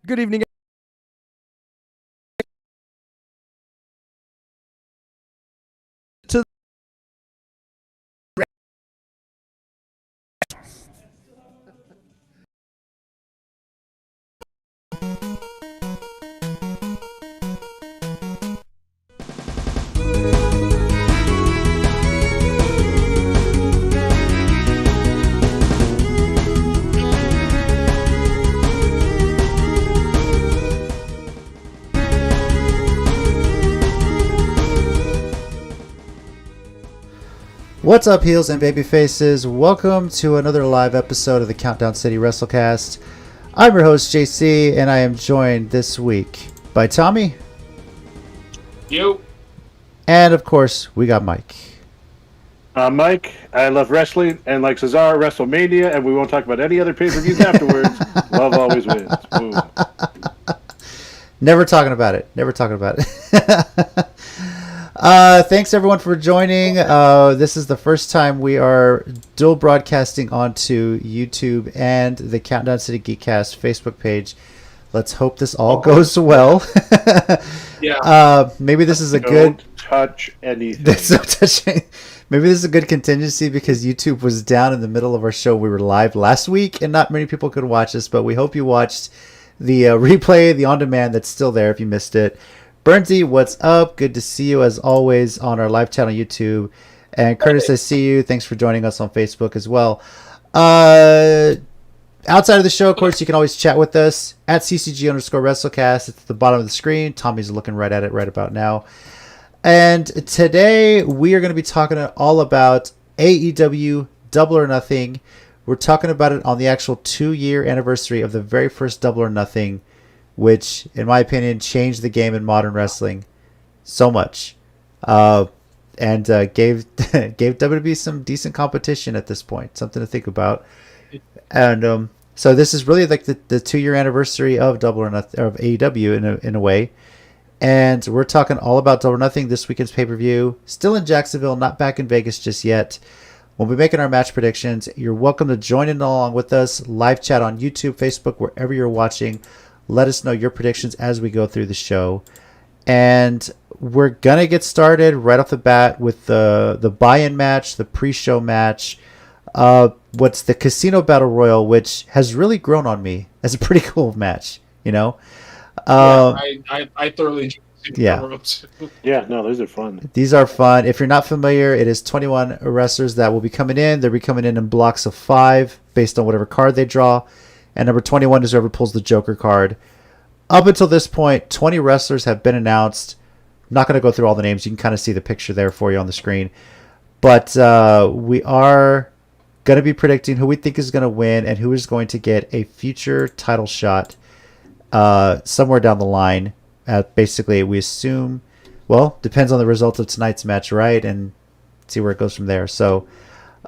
Good evening. To What's up, heels and baby faces? Welcome to another live episode of the Countdown City WrestleCast. I'm your host, JC, and I am joined this week by Tommy. You. And, of course, we got Mike. I'm Mike. I love wrestling, and like Cesaro, WrestleMania, and we won't talk about any other pay-per-views afterwards. Love always wins. Boom. Never talking about it. Thanks, everyone, for joining. This is the first time we are dual broadcasting onto YouTube and the Countdown City Geekcast Facebook page. Let's hope this all goes well. Yeah. Maybe this is a Don't good... touch anything. That's so touching. Maybe this is a good contingency because YouTube was down in the middle of our show. We were live last week and not many people could watch us, but we hope you watched the replay, the on-demand that's still there if you missed it. Bernsey, what's up? Good to see you as always on our live channel YouTube. And Curtis, I see you. Thanks for joining us on Facebook as well. Outside of the show, of course, you can always chat with us at CCG_WrestleCast. It's at the bottom of the screen. Tommy's looking right at it right about now. And today we are going to be talking all about AEW Double or Nothing. We're talking about it on the actual 2-year anniversary of the very first Double or Nothing, which, in my opinion, changed the game in modern wrestling so much, and gave WWE some decent competition at this point, something to think about. And so this is really like the 2-year anniversary of Double or Nothing, of AEW in a way. And we're talking all about Double or Nothing, this weekend's pay-per-view. Still in Jacksonville, not back in Vegas just yet. We'll be making our match predictions. You're welcome to join in along with us. Live chat on YouTube, Facebook, wherever you're watching. Let us know your predictions as we go through the show. And we're going to get started right off the bat with the buy-in match, the pre-show match. What's the Casino Battle Royal, which has really grown on me as a pretty cool match, you know? I thoroughly enjoyed the Yeah. Yeah, no, those are fun. These are fun. If you're not familiar, it is 21 wrestlers that will be coming in. They'll be coming in blocks of 5 based on whatever card they draw. And number 21 is whoever pulls the Joker card. Up until this point, 20 wrestlers have been announced. I'm not going to go through all the names. You can kind of see the picture there for you on the screen. But we are going to be predicting who we think is going to win and who is going to get a future title shot somewhere down the line. Basically, we assume, well, depends on the results of tonight's match, right? And see where it goes from there. So,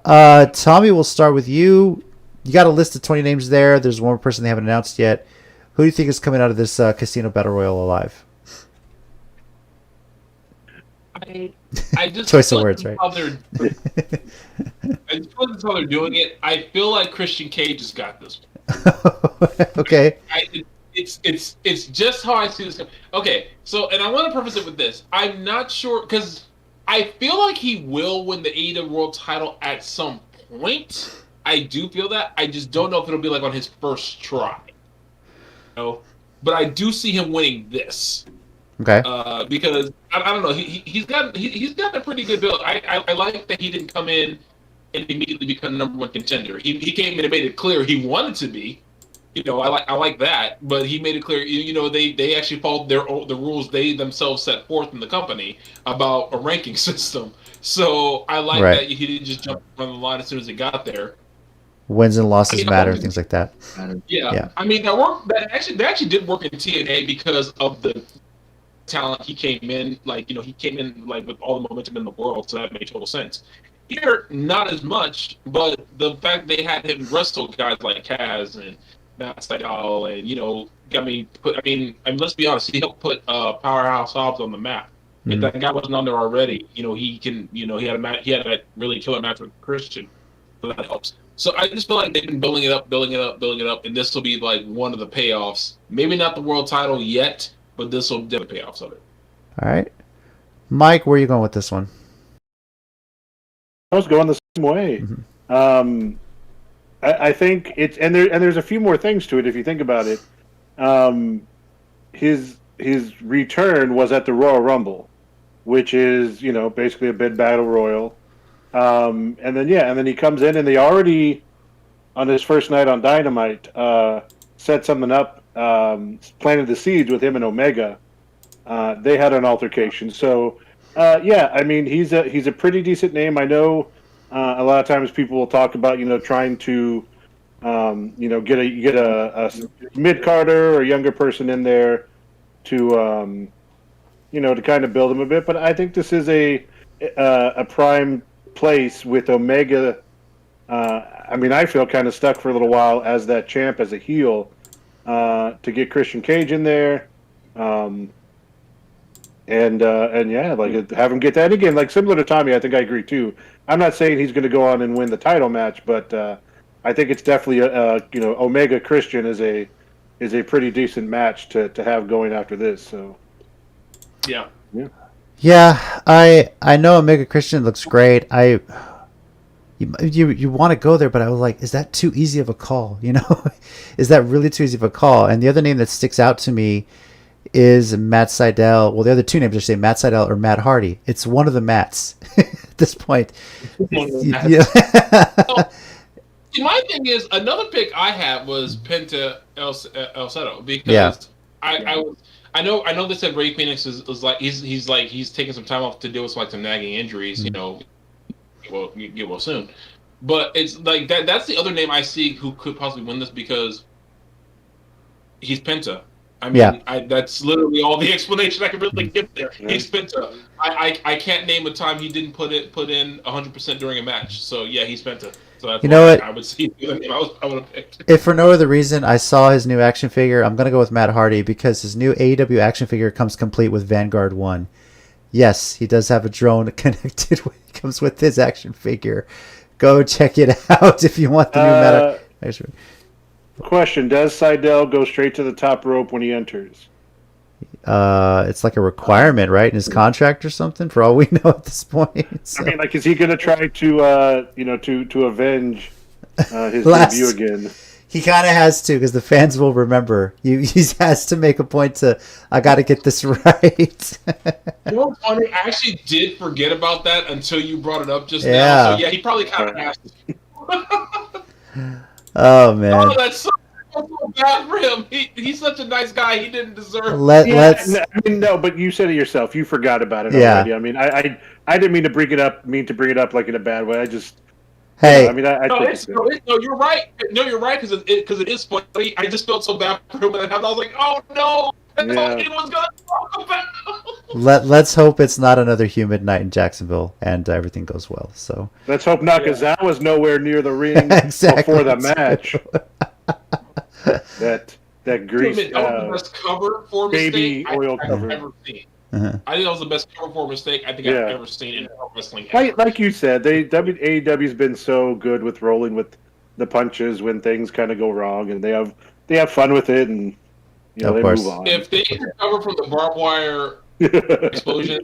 Tommy, we'll start with you. You got a list of 20 names there. There's one more person they haven't announced yet. Who do you think is coming out of this Casino Battle Royal alive? I just Choice of words, right? I just feel that's how they're doing it. I feel like Christian Cage has got this. Okay. It's just how I see this. Okay, so and I want to preface it with this. I'm not sure because I feel like he will win the AEW World Title at some point. I do feel that. I just don't know if it'll be like on his first try. You know? But I do see him winning this. Okay. Because I don't know, he's got a pretty good build. I like that he didn't come in and immediately become the #1 contender. He came in and made it clear he wanted to be. You know, I like that, but he made it clear. You know, they actually followed the rules they themselves set forth in the company about a ranking system. So I like that he didn't just jump on the line as soon as he got there. Wins and losses matter, things like that. Yeah. I mean that worked. That actually did work in TNA because of the talent he came in. Like, you know, he came in like with all the momentum in the world, so that made total sense. Here, not as much, but the fact they had him wrestle guys like Kaz and Matt Sydal, and you know, let's be honest, he helped put Powerhouse Hobbs on the map. If that guy wasn't on there already, you know, he had a really killer match with Christian. So that helps. So I just feel like they've been building it up, and this will be like one of the payoffs. Maybe not the world title yet, but this will definitely payoffs of it. All right. Mike, where are you going with this one? I was going the same way. Mm-hmm. I think it's and there's a few more things to it if you think about it. His return was at the Royal Rumble, which is basically a big battle royal. And then he comes in and they already on his first night on Dynamite set something up, planted the seeds with him and Omega. They had an altercation, so I mean he's a pretty decent name. I know. A lot of times people will talk about, trying to, get a mid-carder or younger person in there to, to kind of build them a bit. But I think this is a prime place with Omega. I mean, I feel kind of stuck for a little while as that champ, as a heel, to get Christian Cage in there. And have him get that again, like similar to Tommy. I think I agree too. I'm not saying he's going to go on and win the title match, but I think it's definitely Omega Christian is a pretty decent match to have going after this. So yeah. I know Omega Christian looks great. You want to go there, but I was like, is that too easy of a call? Is that really too easy of a call? And the other name that sticks out to me is Matt Sydal. Well, the other two names are say Matt Sydal or Matt Hardy. It's one of the Matts at this point. Yeah. My thing is, another pick I had was Penta El Seto because I know they said Ray Phoenix is like he's taking some time off to deal with some nagging injuries. Well, get well soon. But it's like that's the other name I see who could possibly win this because he's Penta. I mean, that's literally all the explanation I can really give there. Yeah. He's Penta. I can't name a time he didn't put in 100% during a match. So yeah, he's Penta. So that's what I would see. I would have picked. If for no other reason, I saw his new action figure. I'm gonna go with Matt Hardy because his new AEW action figure comes complete with Vanguard 1. Yes, he does have a drone connected. It comes with his action figure. Go check it out if you want the new Matt Hardy. Question: does Sydal go straight to the top rope when he enters? It's like a requirement, right, in his contract or something. For all we know at this point. So. I mean, is he going to try to avenge his debut again? He kind of has to because the fans will remember. He has to make a point to. I got to get this right. Funny, I actually did forget about that until you brought it up just now. So yeah, he probably kind of has to. Oh man! Oh, that's so bad for him. He's such a nice guy. He didn't deserve. No, but you said it yourself. You forgot about it already. I mean, I didn't mean to bring it up. Like in a bad way. I just. Hey. No, you're right. No, you're right because it is funny. I just felt so bad for him, and I was like, oh no. That's all anyone's gonna talk about. Let's hope it's not another humid night in Jacksonville and everything goes well. So let's hope Nakazawa's nowhere near the ring before the match. that grease that was the best cover for baby mistake oil cover I've ever seen. Uh-huh. I think that was the best cover for mistake I think I've ever seen in wrestling. Like you said, AEW's been so good with rolling with the punches when things kind of go wrong, and they have fun with it and. They move on. If they recover from the barbed wire explosion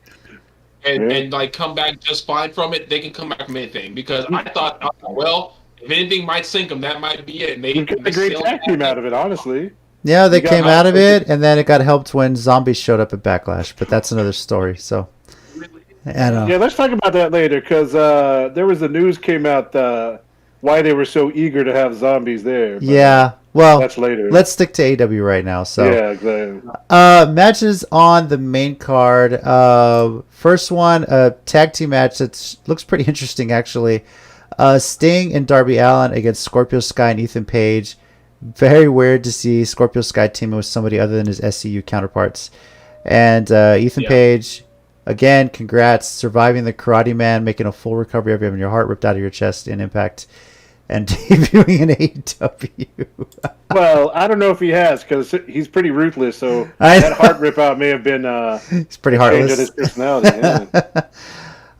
and come back just fine from it, they can come back from anything. Because I thought, well, if anything might sink them, that might be it. And they got a great tag team out of it, honestly. Yeah, they came out of it, and then it got helped when zombies showed up at Backlash. But that's another story. So, yeah, let's talk about that later because there was the news came out why they were so eager to have zombies there. Yeah. Well, that's later. Let's stick to AEW right now. So yeah, exactly. Matches on the main card. First one, a tag team match that looks pretty interesting actually. Sting and Darby Allin against Scorpio Sky and Ethan Page. Very weird to see Scorpio Sky teaming with somebody other than his SCU counterparts. And Ethan Page, again, congrats, surviving the Karate Man, making a full recovery of having your heart ripped out of your chest in Impact. And debuting in AEW. Well, I don't know if he has because he's pretty ruthless. So that heart rip out may have been. He's pretty heartless. His personality. Yeah.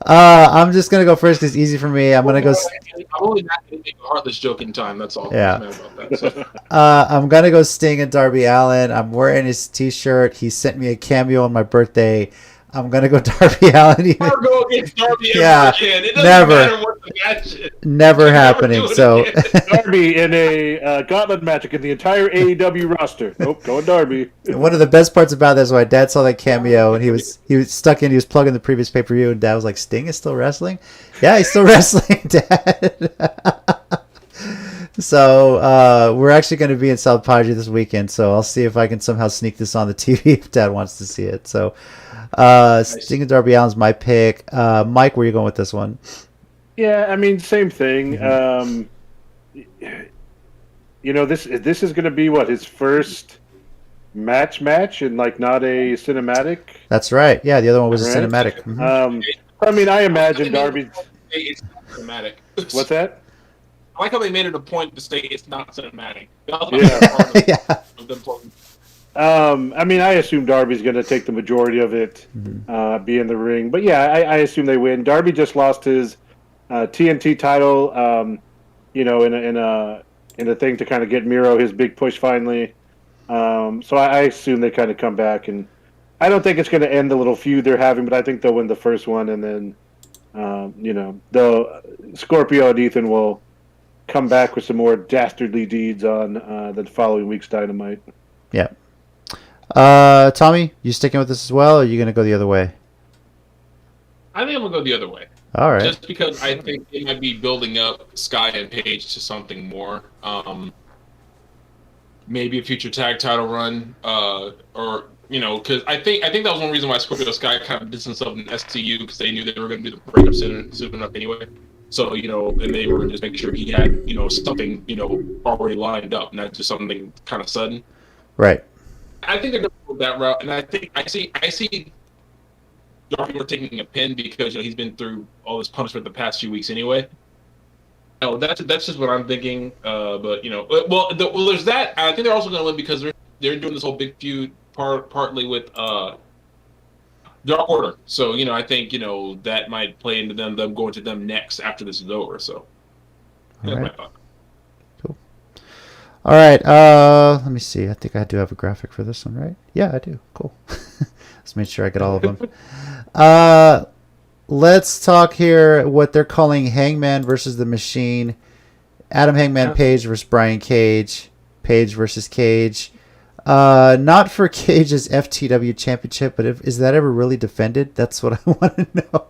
I'm just gonna go first because it's easy for me. I'm gonna go. I'm only not going to make a heartless joke in time. That's all. Yeah. I'm mad about that, so. I'm gonna go Sting and Darby Allin. I'm wearing his T-shirt. He sent me a cameo on my birthday. I'm gonna go Darby Allin. Never go against Darby Yeah, ever again. It doesn't never. matter what the match is. Never happening. do it So again. Darby in a gauntlet match against the entire AEW roster. Nope, going Darby. one of the best parts about that is my dad saw that cameo and he was stuck in. He was plugging the previous pay-per-view, and Dad was like, "Sting is still wrestling? Yeah, he's still wrestling, Dad." So we're actually going to be in South Padre this weekend, so I'll see if I can somehow sneak this on the TV if Dad wants to see it. So Sting and Darby Allin's my pick. Mike, where are you going with this one? Yeah, I mean, same thing. This is going to be his first match, and not a cinematic. That's right. Yeah, the other one was a Right. cinematic. Mhm. I mean, I imagine Darby. It's not cinematic. What's that? I like how they made it a point to say it's not cinematic. Yeah. Yeah. I mean, I assume Darby's going to take the majority of it, be in the ring. But yeah, I assume they win. Darby just lost his TNT title, in a thing to kind of get Miro his big push finally. So I assume they kind of come back, and I don't think it's going to end the little feud they're having, but I think they'll win the first one, and then Scorpio and Ethan will come back with some more dastardly deeds on the following week's Dynamite. Yeah. Tommy, you sticking with this as well, or are you going to go the other way? I think I'm going to go the other way. All right. Just because I think they might be building up Sky and Paige to something more. Maybe a future tag title run, because I think that was one reason why Scorpio Sky kind of distanced themselves in SCU, because they knew they were going to do the breakup soon enough anyway. So, and they were just making sure he had, something, already lined up, not just something kind of sudden. Right. I think they're going to go that route, and I think I see Darby Allin taking a pin because he's been through all this punishment the past few weeks anyway. No, that's just what I'm thinking. But there's that. I think they're also going to win because they're doing this whole big feud partly with Dark Order. So I think that might play into them going to them next after this is over. So that's my thought. Cool. All right. Let me see. I think I do have a graphic for this one, right? Yeah, I do. Cool. Let's make sure I get all of them. Let's talk here what they're calling Hangman versus the Machine. Adam Hangman Page versus Brian Cage. Page versus Cage. Not for Cage's FTW championship, but is that ever really defended? That's what I want to know.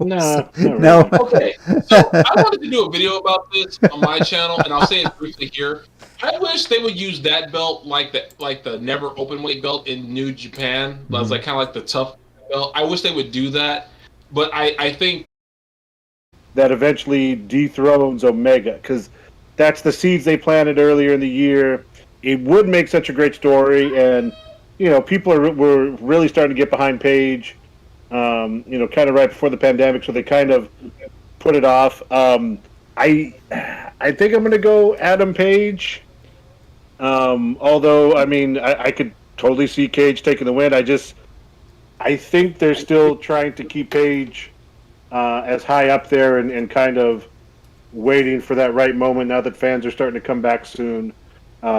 No. Okay, so I wanted to do a video about this on my channel, and I'll say it briefly here. I wish they would use that belt like the never open weight belt in New Japan. That was kind of like the tough belt. I wish they would do that, but I think that eventually dethrones Omega, because that's the seeds they planted earlier in the year. It would make such a great story, and people were really starting to get behind Page, kind of right before the pandemic, so they kind of put it off. I think I'm going to go Adam Page. Although, I mean, I could totally see Cage taking the win. I think they're still trying to keep Page as high up there and kind of waiting for that right moment now that fans are starting to come back soon,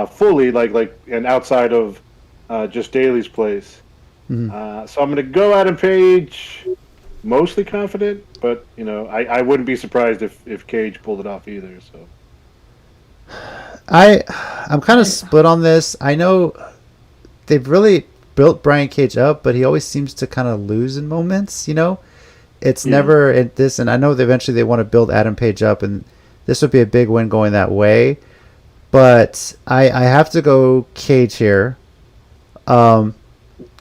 fully, and outside of just Daly's place. Mm-hmm. So I'm going to go Adam Page, mostly confident, but, I wouldn't be surprised if Cage pulled it off either, so... I'm kind of split on this. I know they've really built Brian Cage up, but he always seems to kind of lose in moments, It's never at this, and I know that eventually they want to build Adam Page up, and this would be a big win going that way. But I have to go Cage here. Guy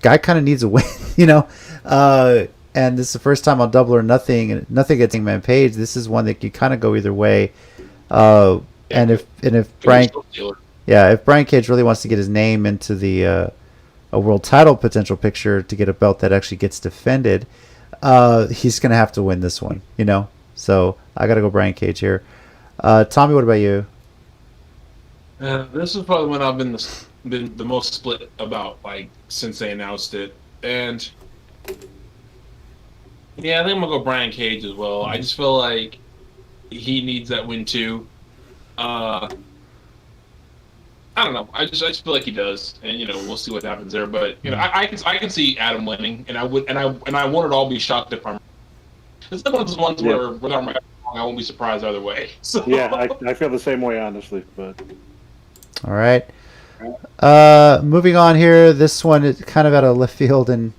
kind of needs a win, and this is the first time on Double or Nothing, and nothing against Hangman Page. This is one that you kind of go either way. And if Brian Cage really wants to get his name into the a world title potential picture to get a belt that actually gets defended, he's gonna have to win this one, So I gotta go Brian Cage here. Tommy, what about you? This is probably when I've been the most split about, since they announced it, and Yeah, I think I'm gonna go Brian Cage as well. I just feel like he needs that win too. Uh, I don't know. I just feel like he does, and we'll see what happens there. But I can see Adam winning, and I wouldn't all be shocked if I'm. It's like one of those ones where whether I'm right or wrong, I won't be surprised either way. So Yeah, I feel the same way, honestly. But All right. Moving on here. This one is kind of out of left field, and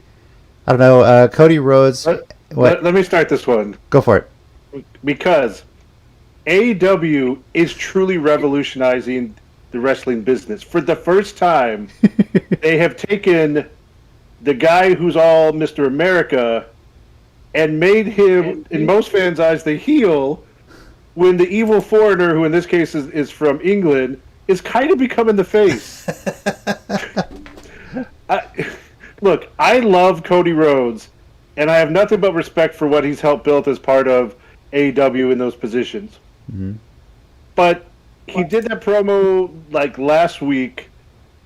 I don't know. Cody Rhodes. let me start this one. Go for it. Because AEW is truly revolutionizing the wrestling business. For the first time, they have taken the guy who's all Mr. America and made him, in most fans' eyes, the heel, when the evil foreigner, who in this case is from England, is kind of becoming the face. Look, I love Cody Rhodes, and I have nothing but respect for what he's helped build as part of AEW in those positions. Mm-hmm. But he did that promo like last week,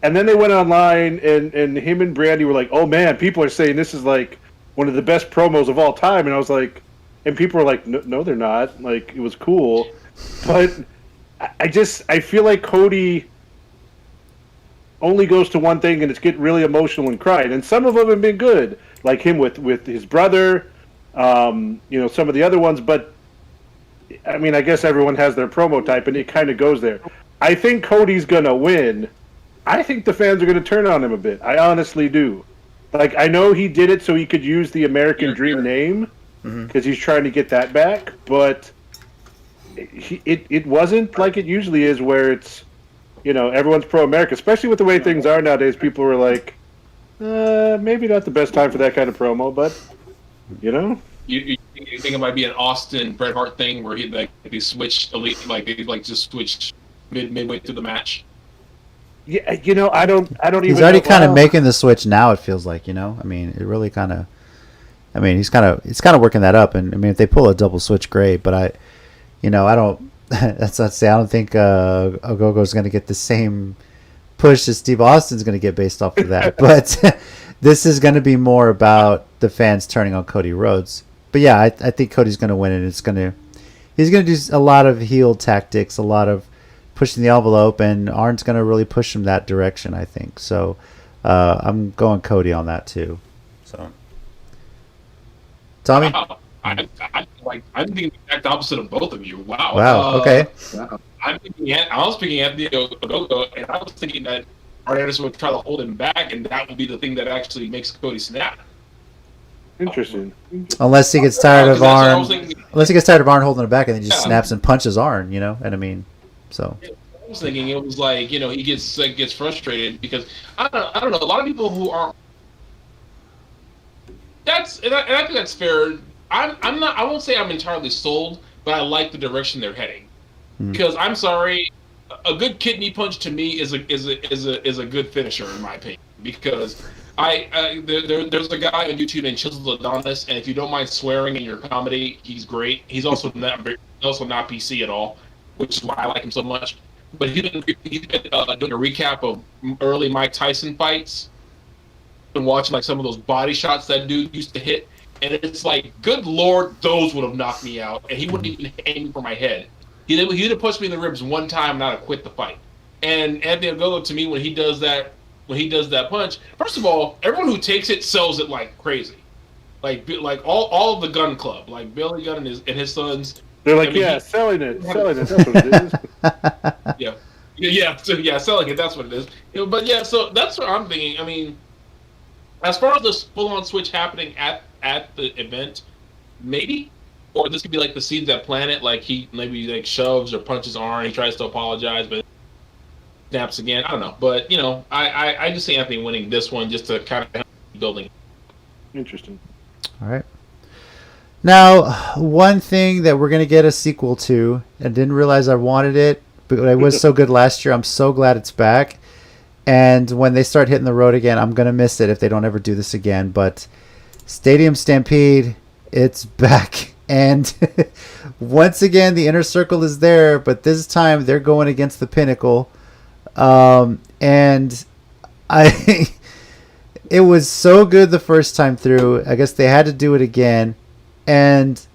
and then they went online, and him and Brandy were like, "Oh man, people are saying this is like one of the best promos of all time," and I was like, and people were like, "No, they're not. Like, it was cool," but I feel like Cody only goes to one thing, and it's getting really emotional and crying. And some of them have been good, like him with his brother, some of the other ones. But I mean, I guess everyone has their promo type, and it kind of goes there. I think Cody's gonna win. I think the fans are gonna turn on him a bit. I honestly do. Like, I know he did it so he could use the American Dream name because he's trying to get that back, but it wasn't like it usually is, where it's everyone's pro-America, especially with the way things are nowadays. People were like, maybe not the best time for that kind of promo, but You think it might be an Austin Bret Hart thing where they switched they just switched midway through the match? Yeah, I don't even. He's already kind of making the switch now. It feels like, I mean, it really kind of. I mean, it's kind of working that up, and I mean, if they pull a double switch, great. But I don't. That's not to say I don't think Ogogo's going to get the same push as Steve Austin's going to get based off of that. But this is going to be more about the fans turning on Cody Rhodes. But yeah, I think Cody's going to win, and he's going to do a lot of heel tactics, a lot of pushing the envelope, and Arn's going to really push him that direction, I think. So I'm going Cody on that too. So Tommy? I'm thinking the exact opposite of both of you. Wow. Wow. Okay. I was picking Anthony Ogogo, and I was thinking that Arn Anderson would try to hold him back, and that would be the thing that actually makes Cody snap. Interesting. Unless he gets tired of Arn. Unless he gets tired of Arn holding him back, and then just snaps and punches Arn. And I mean, so. I was thinking it was like he gets frustrated because I don't know, a lot of people who aren't. And I think that's fair. I'm not. I won't say I'm entirely sold, but I like the direction they're heading. Because I'm sorry, a good kidney punch to me is a good finisher in my opinion. Because there's a guy on YouTube named Chisel Adonis, and if you don't mind swearing in your comedy, he's great. He's also not PC at all, which is why I like him so much. But he's been doing a recap of early Mike Tyson fights, and watching like some of those body shots that dude used to hit. And it's like, good Lord, those would have knocked me out. And he wouldn't even aim for my head. He'd have pushed me in the ribs one time and I'd have quit the fight. And Anthony Ogogo, to me, when he does that punch, first of all, everyone who takes it sells it like crazy. Like all of the gun club, like Billy Gunn and his sons. They're like, selling it. That's what it is. Selling it. That's what it is. But yeah, so that's what I'm thinking. I mean, as far as this full-on switch happening at the event, maybe, or this could be like the Seeds at Planet, like he maybe like shoves or punches Arn, he tries to apologize, but snaps again. I don't know, but I just see Anthony winning this one just to kind of help building. Interesting. All right. Now, one thing that we're gonna get a sequel to, and didn't realize I wanted it, but it was so good last year. I'm so glad it's back. And when they start hitting the road again, I'm gonna miss it if they don't ever do this again. But Stadium Stampede, it's back. And once again, the Inner Circle is there, but this time they're going against the Pinnacle. And it was so good the first time through. I guess they had to do it again. and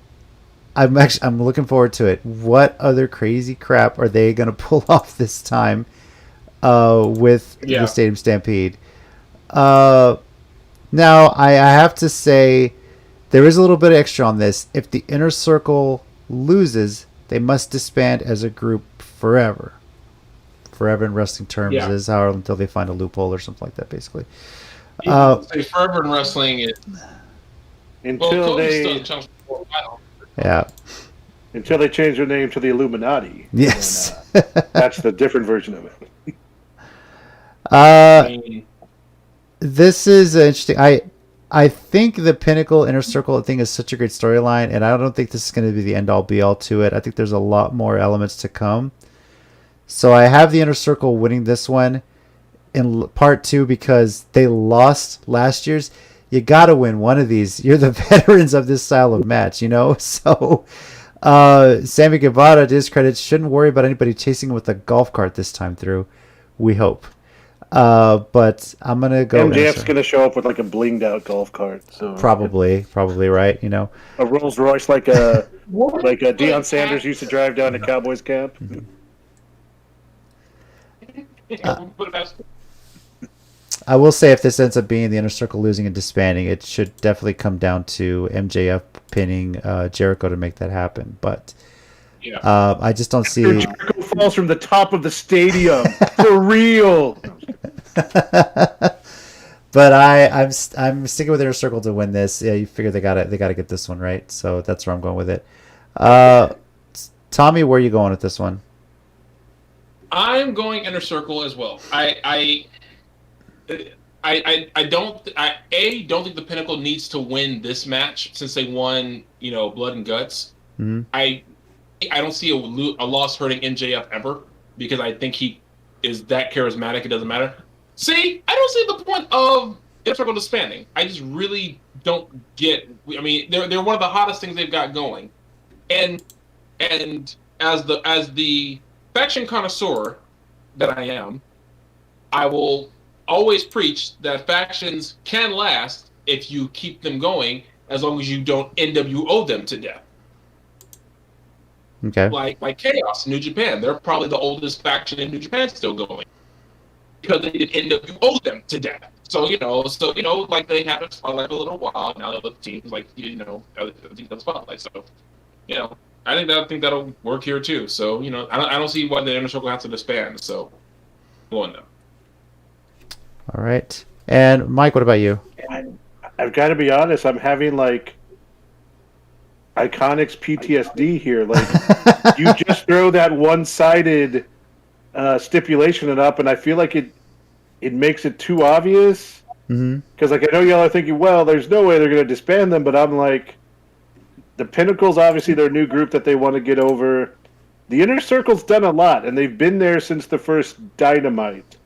I'm looking forward to it. What other crazy crap are they gonna pull off this time with the Stadium Stampede? Now I have to say there is a little bit extra on this. If the Inner Circle loses, they must disband as a group forever. Forever in wrestling terms is however until they find a loophole or something like that, basically. Say forever in wrestling is until they until they change their name to the Illuminati. Yes, and, that's the different version of it. This is interesting. I think the Pinnacle Inner Circle thing is such a great storyline, and I don't think this is going to be the end-all be-all to it. I think there's a lot more elements to come. So I have the Inner Circle winning this one in part 2 because they lost last year's. You got to win one of these. You're the veterans of this style of match, you know? So Sammy Guevara, to his credit, shouldn't worry about anybody chasing him with a golf cart this time through. We hope. But I'm gonna go. MJF's gonna show up with like a blinged out golf cart. So probably right. You know, a Rolls Royce like a Deion Sanders used to drive down to Cowboys camp. I will say if this ends up being the Inner Circle losing and disbanding, it should definitely come down to MJF pinning Jericho to make that happen. But I just don't see. Jericho falls from the top of the stadium for real. But I'm sticking with Inner Circle to win this. Yeah, you figure they gotta get this one right. So that's where I'm going with it. Tommy, where are you going with this one? I'm going Inner Circle as well. I don't think the Pinnacle needs to win this match since they won, Blood and Guts. Mm-hmm. I don't see a loss hurting MJF ever because I think he is that charismatic. It doesn't matter. See, I don't see the point of Inner Circle disbanding. I just really don't get. I mean, they're one of the hottest things they've got going, and as the faction connoisseur that I am, I will always preach that factions can last if you keep them going, as long as you don't NWO them to death. Okay. Like Chaos in New Japan, they're probably the oldest faction in New Japan still going because they did NWO them to death. So like they have a spotlight for a little while. Now the other teams other teams have a spotlight. So I think that'll work here too. So I don't see why the Inner Circle has to disband. So going though. All right, and Mike, what about you? I've got to be honest. I'm having like Iconics PTSD here. Like you just throw that one-sided stipulation up, and I feel like it makes it too obvious. Because I know y'all are thinking, well, there's no way they're going to disband them, but I'm like, the Pinnacle's obviously their new group that they want to get over. The Inner Circle's done a lot, and they've been there since the first Dynamite.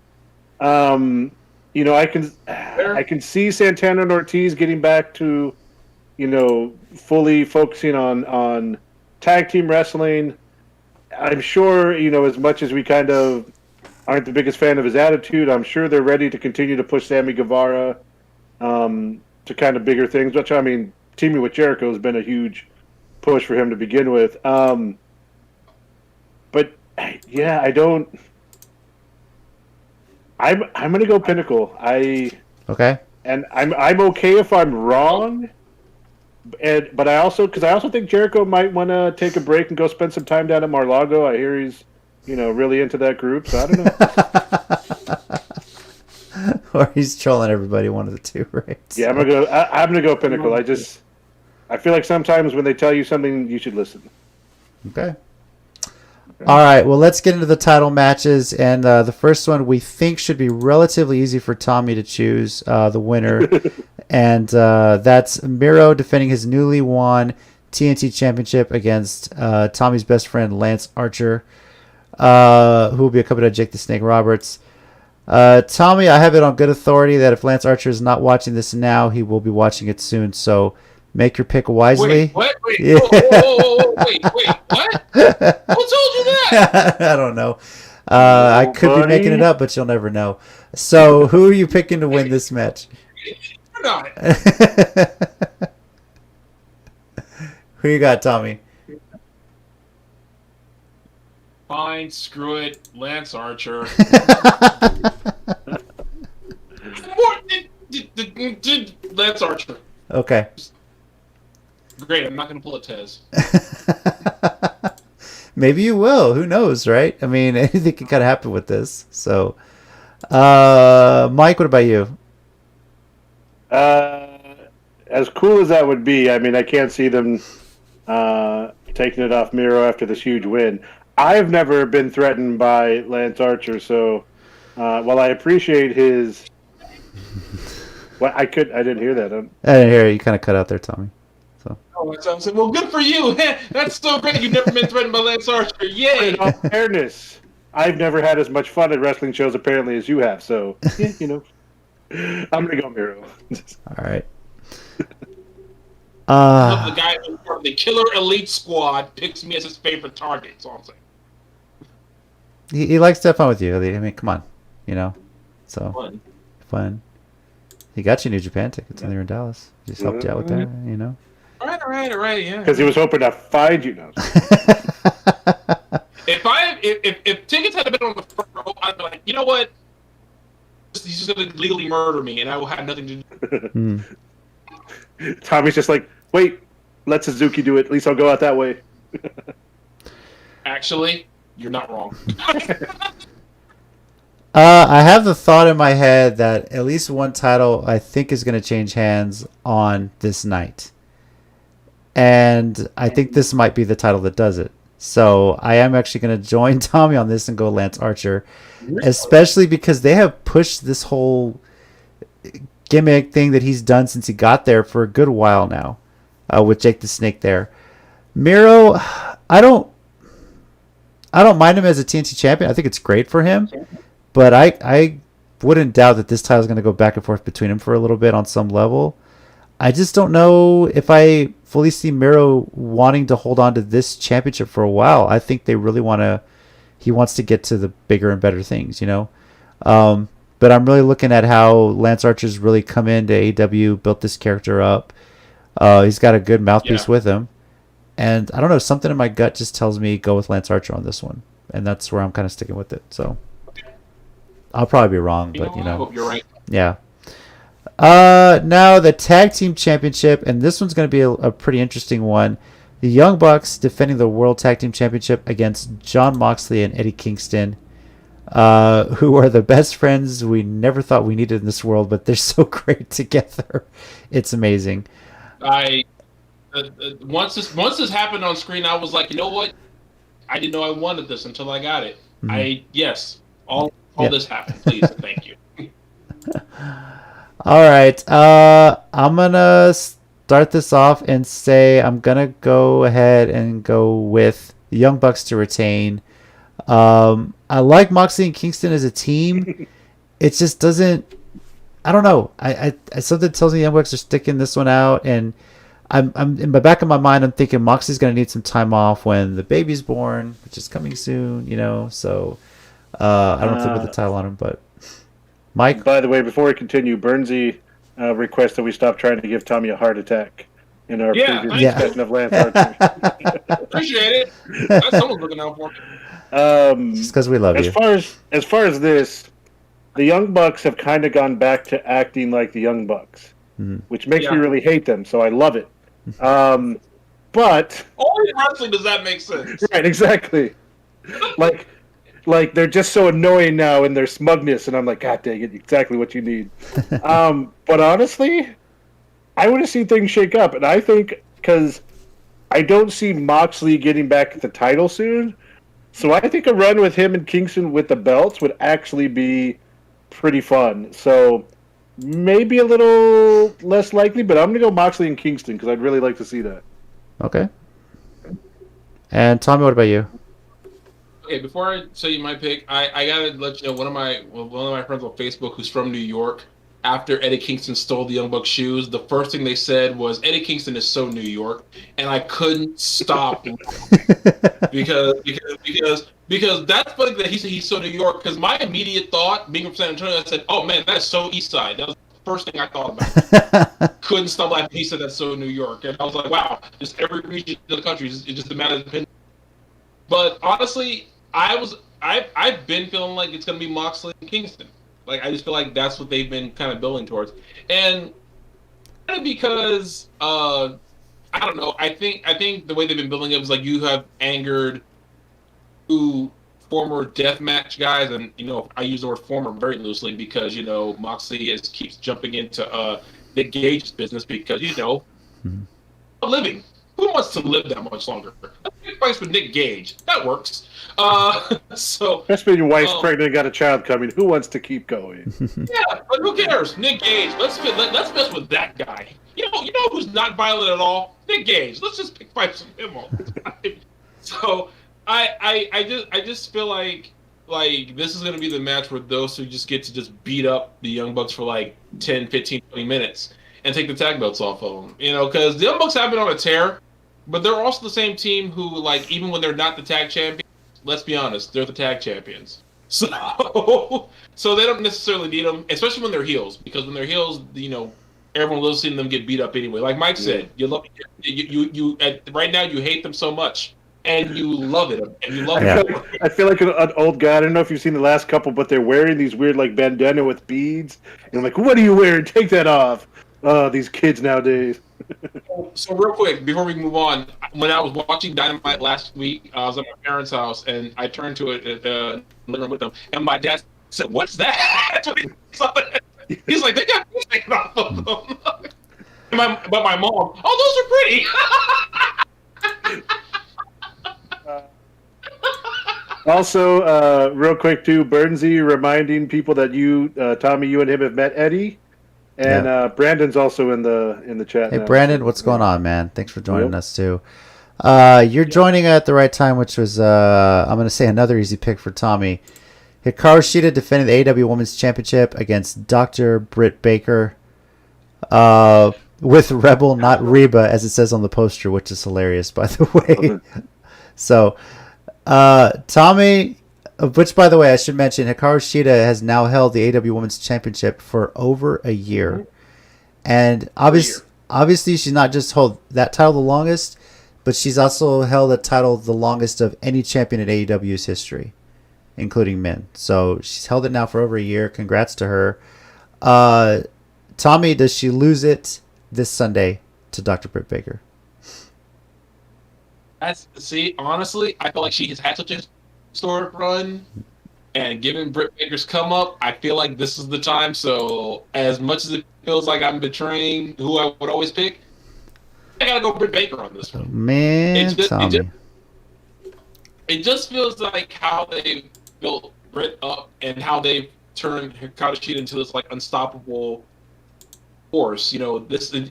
I can see Santana and Ortiz getting back to, fully focusing on tag team wrestling. I'm sure, as much as we kind of aren't the biggest fan of his attitude, I'm sure they're ready to continue to push Sammy Guevara to kind of bigger things, which, I mean, teaming with Jericho has been a huge push for him to begin with. But, yeah, I'm going to go Pinnacle. Okay. And I'm okay if I'm wrong. But I also think Jericho might want to take a break and go spend some time down at Mar-a-Lago. I hear he's, really into that group. So I don't know. Or he's trolling everybody, one of the two, right? Yeah, I'm gonna go Pinnacle. I feel like sometimes when they tell you something, you should listen. Okay. All right. Well, let's get into the title matches, and the first one we think should be relatively easy for Tommy to choose the winner. And that's Miro defending his newly won TNT Championship against Tommy's best friend, Lance Archer, who will be accompanied by Jake the Snake Roberts. Tommy, I have it on good authority that if Lance Archer is not watching this now, he will be watching it soon. So make your pick wisely. Wait, what? Wait, yeah. Wait, what? Who told you that? I don't know. I could be making it up, but you'll never know. So who are you picking to win this match? Not. Who you got, Tommy? Fine, screw it. Lance Archer. Lance Archer. Okay. Great, I'm not going to pull a Tez. Maybe you will. Who knows, right? I mean, anything can kind of happen with this. So, Mike, what about you? As cool as that would be, I mean, I can't see them taking it off Miro after this huge win. I've never been threatened by Lance Archer, so while I appreciate his, I didn't hear that. I didn't hear it. You kind of cut out there, Tommy. Oh, I'm saying, well, good for you. That's so great. You've never been threatened by Lance Archer. Yay! In all fairness, I've never had as much fun at wrestling shows apparently as you have. So, yeah, I'm gonna go Miro. All right. The guy who's part of the Killer Elite Squad picks me as his favorite target. So I'm saying. He likes to have fun with you. I mean, come on, So fun. He got you New Japan tickets when they were in Dallas. Just helped you out with that, All right, yeah. Because he was hoping to find you now. If tickets had been on the front row, I'd be like, you know what? He's just going to legally murder me, and I will have nothing to do. Tommy's just like, wait, let Suzuki do it. At least I'll go out that way. Actually, you're not wrong. I have the thought in my head that at least one title I think is going to change hands on this night. And I think this might be the title that does it. So I am actually going to join Tommy on this and go Lance Archer. Especially because they have pushed this whole gimmick thing that he's done since he got there for a good while now. With Jake the Snake there. Miro, I don't mind him as a TNT champion. I think it's great for him. But I wouldn't doubt that this title is going to go back and forth between him for a little bit on some level. I just don't know if I fully see Miro wanting to hold on to this championship for a while. I think they really he wants to get to the bigger and better things, But I'm really looking at how Lance Archer's really come into AEW, built this character up. He's got a good mouthpiece with him. And I don't know, something in my gut just tells me go with Lance Archer on this one. And that's where I'm kind of sticking with it. So I'll probably be wrong, but I hope you're right. Yeah. Now the tag team championship, and this one's going to be a pretty interesting one. The Young Bucks defending the World Tag Team Championship against Jon Moxley and Eddie Kingston, who are the best friends we never thought we needed in this world, but they're so great together. It's amazing. Once this happened on screen, I was like, you know what? I didn't know I wanted this until I got it. Mm-hmm. All this happened. Please, thank you. All right. I'm going to start this off and say I'm going to go ahead and go with the Young Bucks to retain. I like Moxley and Kingston as a team. It just doesn't... I don't know. I something tells me the Young Bucks are sticking this one out, and I'm in the back of my mind, I'm thinking Moxley's going to need some time off when the baby's born, which is coming soon, So I don't think with the title on him, but... Mike? By the way, before we continue, Bernsey requests that we stop trying to give Tommy a heart attack in our previous discussion of Lance Archer. Appreciate it. That's someone's looking out for me. Just because we love you. As far as this, the Young Bucks have kind of gone back to acting like the Young Bucks, which makes me really hate them, so I love it. But... Only in wrestling does that make sense. Right, exactly. Like they're just so annoying now in their smugness, and I'm like, God dang it, exactly what you need. But honestly, I want to see things shake up, and I think because I don't see Moxley getting back the title soon, so I think a run with him and Kingston with the belts would actually be pretty fun. So maybe a little less likely, but I'm gonna go Moxley and Kingston because I'd really like to see that. Okay. And Tommy, what about you? Okay, before I tell you my pick, I gotta let you know one of my friends on Facebook who's from New York. After Eddie Kingston stole the Young Bucks shoes, the first thing they said was Eddie Kingston is so New York, and I couldn't stop because that's funny that he said he's so New York. Because my immediate thought, being from San Antonio, I said, "Oh man, that's so East Side." That was first thing I thought about. Couldn't stop laughing. He said that's so New York, and I was like, wow, just every region of the country is just a matter of opinion. But honestly, I've been feeling like it's gonna be Moxley and Kingston. Like I just feel like that's what they've been kind of building towards, and kind of because I don't know. I think the way they've been building it is like you have angered two former deathmatch guys, and I use the word former very loosely because Moxley keeps jumping into Nick Gage's business because living. Who wants to live that much longer? Advice with Nick Gage. That works. So especially when your wife's pregnant and got a child coming. Who wants to keep going? Yeah, but who cares? Nick Gage. Let's mess with that guy. You know who's not violent at all? Nick Gage. Let's just pick fights with him all the time. So I just feel like this is going to be the match where those two just get to just beat up the Young Bucks for like 10, 15, 20 minutes and take the tag belts off of them. Because the Young Bucks have been on a tear, but they're also the same team who, like, even when they're not the tag champions, let's be honest, they're the tag champions. So they don't necessarily need them, especially when they're heels, because when they're heels, everyone loves seeing them get beat up anyway. Like Mike said, you love right now you hate them so much, and you love it. And you love it. I feel like an old guy. I don't know if you've seen the last couple, but they're wearing these weird like bandana with beads. And I'm like, what are you wearing? Take that off. These kids nowadays. So real quick, before we move on, when I was watching Dynamite last week, I was at my parents' house, and I turned to it living room with them, and my dad said, "What's that?" He's like, "They got things taken off of them." But my mom, "Oh, those are pretty." Also, real quick too, Burnsy reminding people that Tommy, you and him have met Eddie. And Brandon's also in the chat. Hey, now. Brandon, what's going on, man? Thanks for joining us too. You're joining at the right time, which was I'm going to say another easy pick for Tommy. Hikaru Shida defending the AEW Women's Championship against Dr. Britt Baker with Rebel, not Reba, as it says on the poster, which is hilarious, by the way. So, Tommy. Which, by the way, I should mention, Hikaru Shida has now held the AEW Women's Championship for over a year. And obviously she's not just held that title the longest, but she's also held the title the longest of any champion in AEW's history, including men. So she's held it now for over a year. Congrats to her. Tommy, does she lose it this Sunday to Dr. Britt Baker? Honestly, I feel like she has had such a historic run, and given Britt Baker's come up, I feel like this is the time. So as much as it feels like I'm betraying who I would always pick, I gotta go Britt Baker on this one. Man, Tommy. It just feels like how they built Britt up and how they've turned Hikaru Shida into this like unstoppable force. That's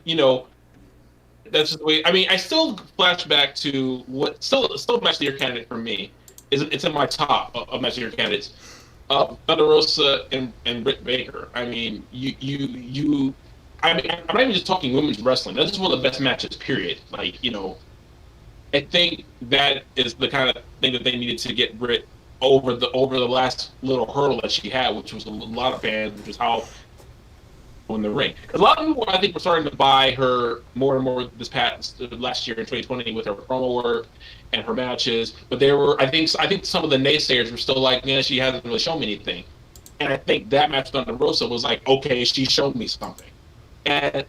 just the way. I mean, I still flash back to what still match the year candidate for me. It's in my top of match of the year candidates. Thunder Rosa and Britt Baker. I mean, I'm not even just talking women's wrestling. That's just one of the best matches, period. Like, I think that is the kind of thing that they needed to get Britt over the last little hurdle that she had, which was a lot of fans, which was how in the ring. Because a lot of people, I think, were starting to buy her more and more last year in 2020 with her promo work and her matches. But I think some of the naysayers were still like, yeah, she hasn't really shown me anything. And I think that match with Thunder Rosa was like, okay, she showed me something. And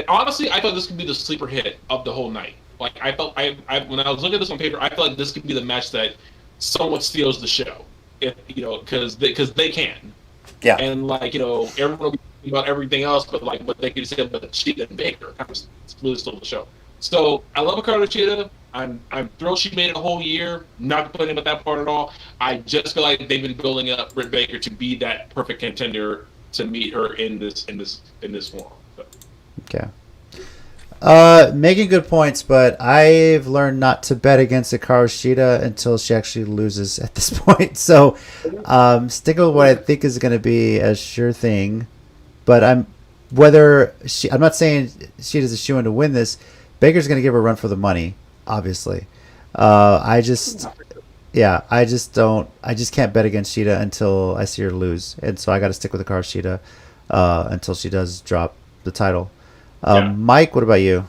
honestly, I thought this could be the sleeper hit of the whole night. Like, I felt, when I was looking at this on paper, I felt like this could be the match that somewhat steals the show. Because they can. Yeah. And, like, everyone will be talking about everything else, but, like, what they could say about Shida and Baker kind of really stole the show. So, I love Hikaru Shida. I'm thrilled she made it a whole year. Not complaining about that part at all. I just feel like they've been building up Britt Baker to be that perfect contender to meet her in this form. So. Okay. Making good points, but I've learned not to bet against Hikaru Shida until she actually loses at this point. So, sticking with what I think is going to be a sure thing, but I'm not saying Shida's a shoo-in to win this. Baker's going to give her a run for the money, obviously. I just can't bet against Shida until I see her lose, and so I got to stick with Hikaru Shida. until she does drop the title. Yeah. Mike, what about you?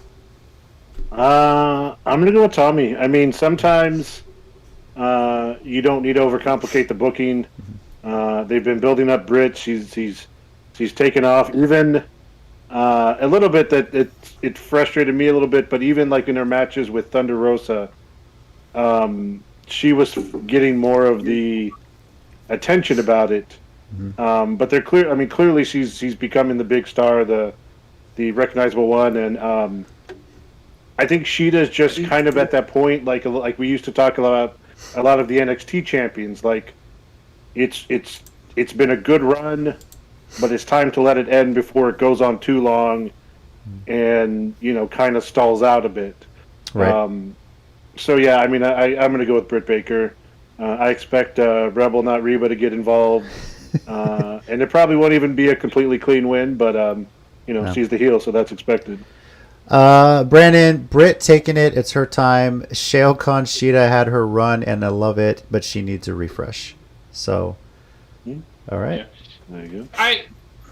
I'm gonna go with Tommy. I mean, sometimes you don't need to overcomplicate the booking. They've been building up Britt. She's taken off. Even a little bit that it frustrated me a little bit, but even like in her matches with Thunder Rosa, she was getting more of the attention about it. But they're clear. I mean, clearly she's becoming the big star, the recognizable one, and I think Sheeta's just kind of at that point, like we used to talk about a lot of the NXT champions. Like it's been a good run, but it's time to let it end before it goes on too long, and kind of stalls out a bit. Right. So yeah, I mean, I'm going to go with Britt Baker. I expect Rebel, not Reba, to get involved, and it probably won't even be a completely clean win, but No. she's the heel, so that's expected. Brandon, Britt taking it. It's her time. Shale Khan Sheeta had her run, and I love it, but she needs a refresh. So, all right. Yeah. There you go.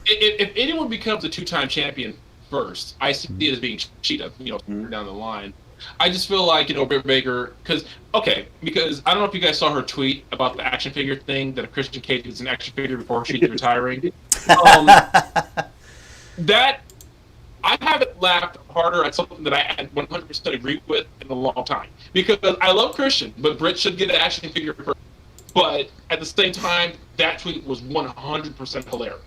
If anyone becomes a 2-time champion first, I see it as being Cheetah, down the line. I just feel like, Britt Baker, because I don't know if you guys saw her tweet about the action figure thing, that Christian Cage is an action figure before she's retiring. That, I haven't laughed harder at something that I 100% agree with in a long time. Because I love Christian, but Britt should get an action figure first. But at the same time, that tweet was 100% hilarious.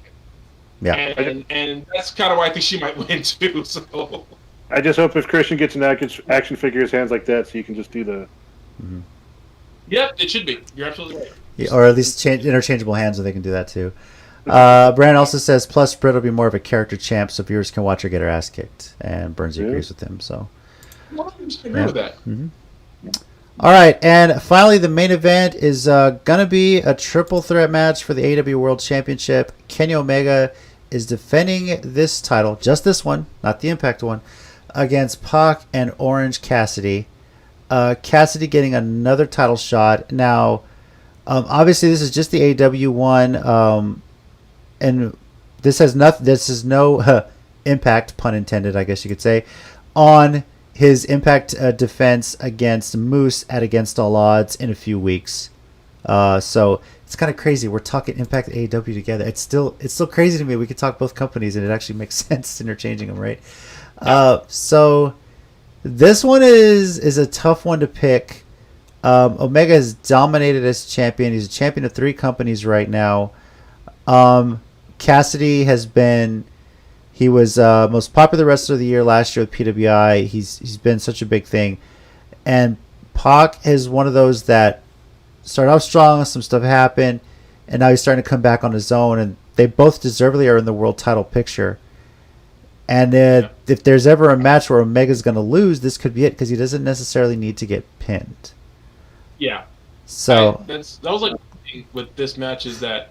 Yeah. And that's kind of why I think she might win too. So I just hope if Christian gets an action figure in his hands like that, so you can just do the. Yep, it should be. You're absolutely right. Yeah, or at least interchangeable hands, so they can do that too. Brandon also says, plus Britt will be more of a character champ, so viewers can watch her get her ass kicked. And Burnsy agrees with him. So, 100% agree with that. all right, and finally, the main event is gonna be a triple threat match for the AEW World Championship. Kenny Omega is defending this title, just this one, not the Impact one, against Pac and Orange Cassidy. Cassidy getting another title shot. Now, obviously, this is just the AEW one, and this has nothing. This is no impact, pun intended, I guess you could say, on his Impact defense against Moose at Against All Odds in a few weeks. So it's kind of crazy. We're talking Impact and AEW together. It's still crazy to me. We could talk both companies, and it actually makes sense interchanging them, right? So this one is a tough one to pick. Omega has dominated as champion. He's a champion of 3 companies right now. Cassidy has been, he was most popular wrestler of the year last year with PWI. He's been such a big thing. And Pac is one of those that started off strong, some stuff happened, and now he's starting to come back on his own. And they both deservedly are in the world title picture. And if there's ever a match where Omega's going to lose, this could be it, because he doesn't necessarily need to get pinned. Yeah. So that was like with this match is that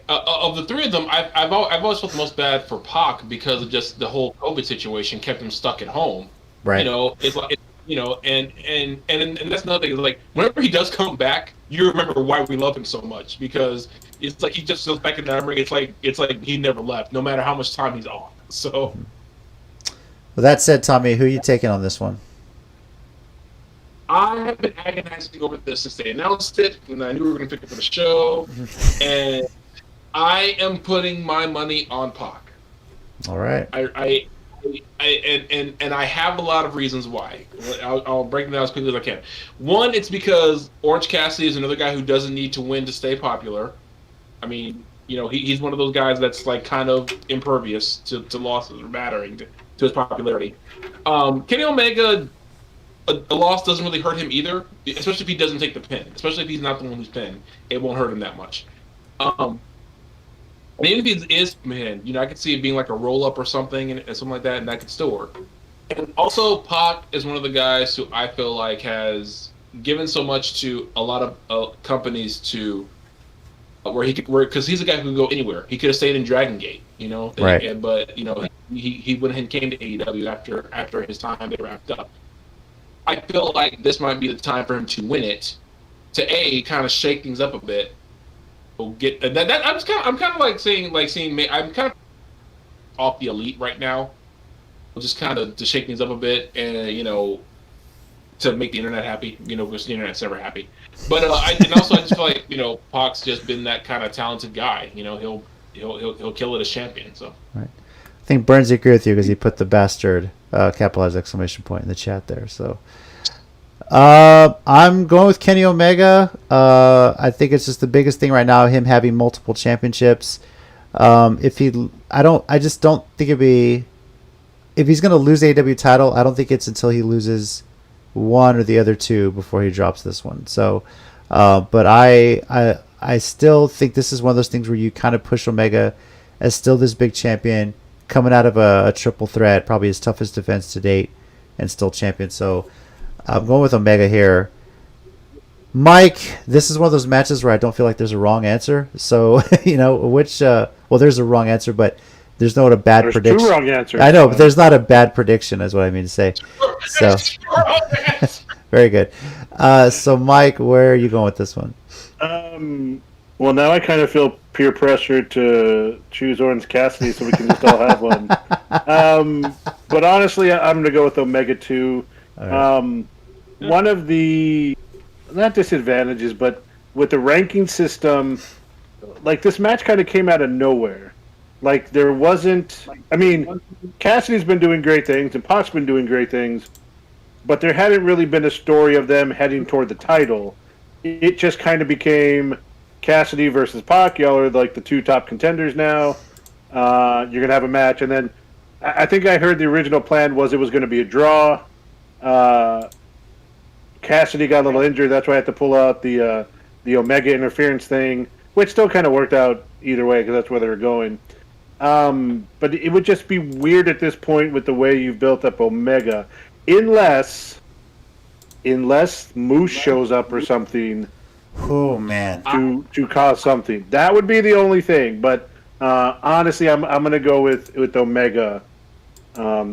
of the 3 of them, I've always felt the most bad for Pac because of just the whole COVID situation kept him stuck at home. right. It's like and that's another thing. Is like whenever he does come back, you remember why we love him so much, because it's like he just goes back in that ring. It's like he never left, no matter how much time he's off. So. With that said, Tommy, who are you taking on this one? I have been agonizing over this since they announced it, and I knew we were going to pick it for the show. And I am putting my money on Pac. All right. I have a lot of reasons why. I'll break them down as quickly as I can. One, it's because Orange Cassidy is another guy who doesn't need to win to stay popular. I mean, he's one of those guys that's like kind of impervious to losses or battering to his popularity. Kenny Omega, a loss doesn't really hurt him either, especially if he doesn't take the pin. Especially if he's not the one who's pinned, it won't hurt him that much. And even if he is pinned, I could see it being like a roll up or something and something like that, and that could still work. And also, Pac is one of the guys who I feel like has given so much to a lot of companies to where he could work, because he's a guy who can go anywhere. He could have stayed in Dragon Gate, Right. But he went and came to AEW after his time they wrapped up. I feel like this might be the time for him to win it, to kind of shake things up a bit, get that. I'm kind of like seeing I'm kind of off the Elite right now, just kind of to shake things up a bit, and to make the internet happy, because the internet's never happy. But I just feel like Pac's just been that kind of talented guy. He'll kill it as champion. So right. I think Burns agree with you because he put the bastard capitalized exclamation point in the chat there. So I'm going with Kenny Omega. I think it's just the biggest thing right now, him having multiple championships. I just don't think it'd be, if he's going to lose the AEW title, I don't think it's until he loses one or the other two before he drops this one. So, but I still think this is one of those things where you kind of push Omega as still this big champion coming out of a triple threat, probably his toughest defense to date, and still champion. So I'm going with Omega here. Mike, this is one of those matches where I don't feel like there's a wrong answer. So, there's a wrong answer, but there's not a bad prediction. There's two wrong answers. I know, but there's not a bad prediction, is what I mean to say. So, very good. So, Mike, where are you going with this one? Well, now I kind of feel peer pressure to choose Orange Cassidy so we can just all have one. But honestly, I'm going to go with Omega 2. Right. One of the, not disadvantages, but with the ranking system, like this match kind of came out of nowhere. Like there wasn't, Cassidy's been doing great things and Pac's been doing great things, but there hadn't really been a story of them heading toward the title. It just kind of became Cassidy versus Pac. Y'all are like the two top contenders now. You're going to have a match. And then I think I heard the original plan was it was going to be a draw. Cassidy got a little injured. That's why I had to pull out the Omega interference thing, which still kind of worked out either way because that's where they were going. But it would just be weird at this point with the way you've built up Omega. Unless Moose shows up or something. Oh man! To cause something, that would be the only thing. But honestly, I'm going to go with Omega,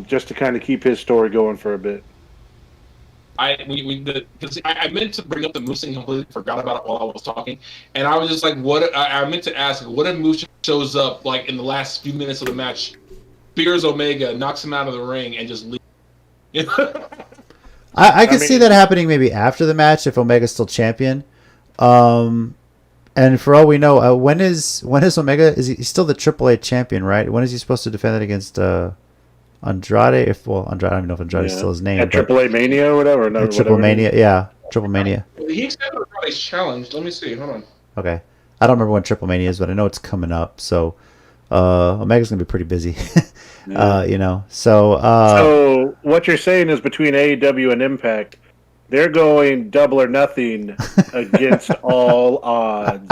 just to kind of keep his story going for a bit. I meant to bring up the Moose and completely forgot about it while I was talking, and I was just like, "What?" I meant to ask, "What if Moose shows up like in the last few minutes of the match, spears Omega, knocks him out of the ring, and just leaves?" I could see that happening maybe after the match if Omega's still champion. And for all we know, when is Omega? Is he still the AAA champion? Right? When is he supposed to defend it against Andrade? Andrade. I don't even know if Andrade is still his name. At AAA Mania or whatever. No, Triple Mania. Yeah, Triple Mania. He accepted Andrade's challenge. Let me see. Hold on. Okay, I don't remember when Triple Mania is, but I know it's coming up. So Omega's gonna be pretty busy. So what you're saying is between AEW and Impact, they're going Double or Nothing against all odds.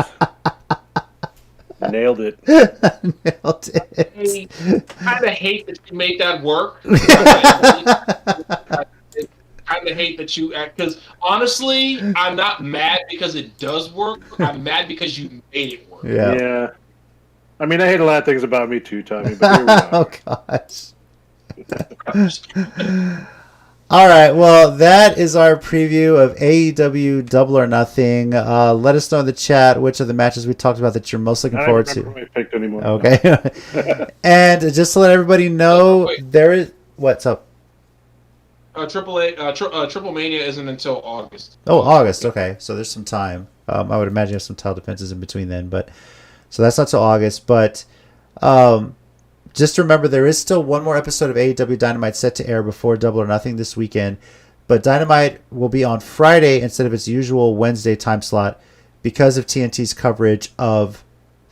Nailed it. Nailed it. I kind of hate that you made that work. I kind of hate that you act, because honestly, I'm not mad because it does work. I'm mad because you made it work. Yeah. I hate a lot of things about me too, Tommy, but here we are. Oh, gosh. All right, well, that is our preview of AEW Double or Nothing. Let us know in the chat which of the matches we talked about that you're most looking forward to. I don't remember who I picked anymore. Okay. And just to let everybody know, there is... What's up? Triple Mania isn't until August. Oh, August. Okay, so there's some time. I would imagine there's some title defenses in between then, but... So that's not till August, but just remember there is still one more episode of AEW Dynamite set to air before Double or Nothing this weekend. But Dynamite will be on Friday instead of its usual Wednesday time slot because of TNT's coverage of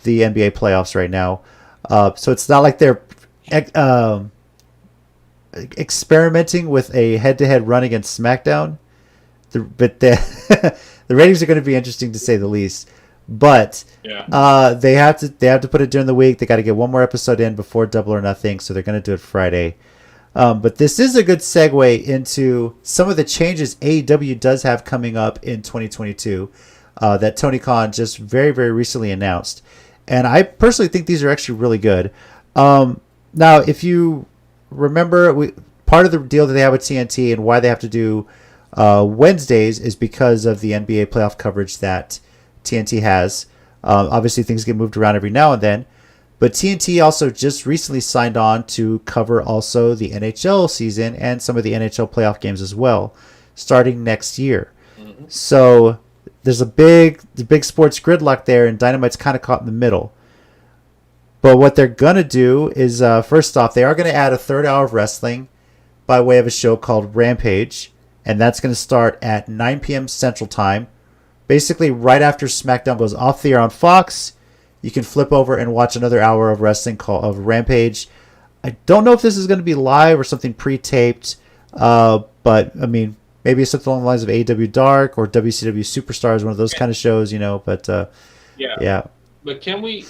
the NBA playoffs right now. So it's not like they're experimenting with a head-to-head run against SmackDown. But the ratings are going to be interesting to say the least. But they have to put it during the week. They got to get one more episode in before Double or Nothing, so they're going to do it Friday. But this is a good segue into some of the changes AEW does have coming up in 2022 that Tony Khan just very, very recently announced. And I personally think these are actually really good. Now, if you remember, part of the deal that they have with TNT and why they have to do Wednesdays is because of the NBA playoff coverage that TNT has. Obviously, things get moved around every now and then. But TNT also just recently signed on to cover also the NHL season and some of the NHL playoff games as well, starting next year. Mm-hmm. So there's the big sports gridlock there, and Dynamite's kind of caught in the middle. But what they're going to do is, first off, they are going to add a third hour of wrestling by way of a show called Rampage, and that's going to start at 9 p.m. Central Time. Basically, right after SmackDown goes off the air on Fox, you can flip over and watch another hour of wrestling called Rampage. I don't know if this is going to be live or something pre-taped, but I mean, maybe it's something along the lines of AEW Dark or WCW Superstars, one of those kind of shows, But yeah. But can we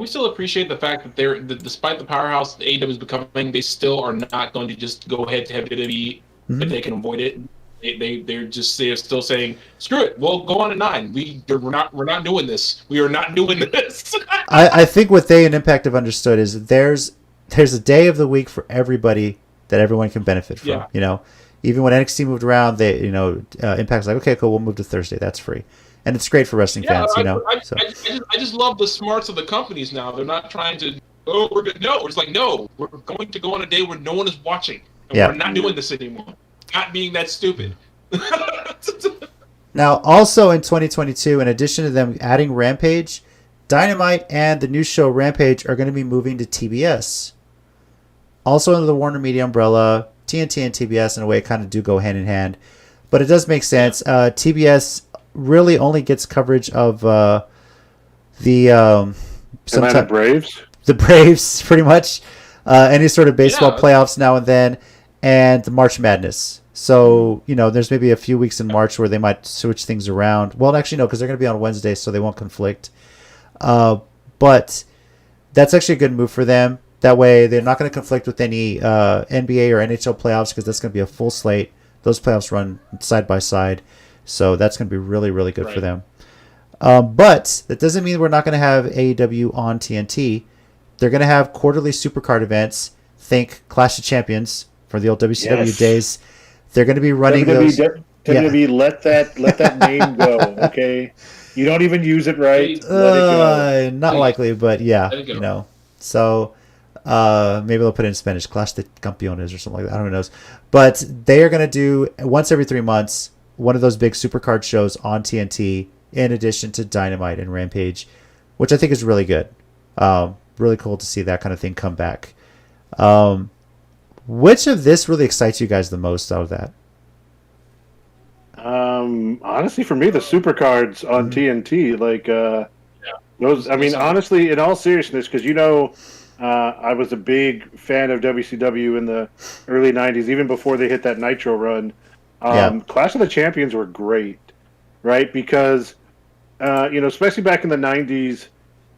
still appreciate the fact that despite the powerhouse that AEW is becoming, they still are not going to just go head to head with WWE if they can avoid it. They're still saying, screw it, we'll go on at 9. We're not doing this. We are not doing this. I think what they and Impact have understood is there's a day of the week for everybody that everyone can benefit from. Yeah. Even when NXT moved around, they Impact's like, okay, cool, we'll move to Thursday. That's free, and it's great for wrestling fans. I just love the smarts of the companies now. They're not trying to. Oh, we're good. No, it's like no, we're going to go on a day where no one is watching, and we're not doing this anymore. Not being that stupid. Now, also in 2022, in addition to them adding Rampage, Dynamite and the new show Rampage are going to be moving to TBS. Also under the Warner Media umbrella, TNT and TBS in a way kind of do go hand in hand. But it does make sense. TBS really only gets coverage of the Atlanta Braves? The Braves, pretty much. Any sort of baseball playoffs now and then. And March Madness. So, there's maybe a few weeks in March where they might switch things around. Well, actually, no, because they're going to be on Wednesday, so they won't conflict. But that's actually a good move for them. That way, they're not going to conflict with any NBA or NHL playoffs because that's going to be a full slate. Those playoffs run side by side. So that's going to be really, really good for them. But that doesn't mean we're not going to have AEW on TNT. They're going to have quarterly supercard events. Think Clash of Champions for the old WCW days. They're going to be running those. WWE, let that name go, okay? You don't even use it right. Let it go. Not likely, but So maybe they'll put it in Spanish, Clash de Campeones or something like that. I don't know. But they are going to do, once every 3 months, one of those big supercard shows on TNT in addition to Dynamite and Rampage, which I think is really good. Really cool to see that kind of thing come back. Which of this really excites you guys the most out of that? Honestly, for me, the supercards on TNT, those. I mean, honestly, in all seriousness, because I was a big fan of WCW in the early '90s, even before they hit that Nitro run. Clash of the Champions were great, right? Because especially back in the '90s,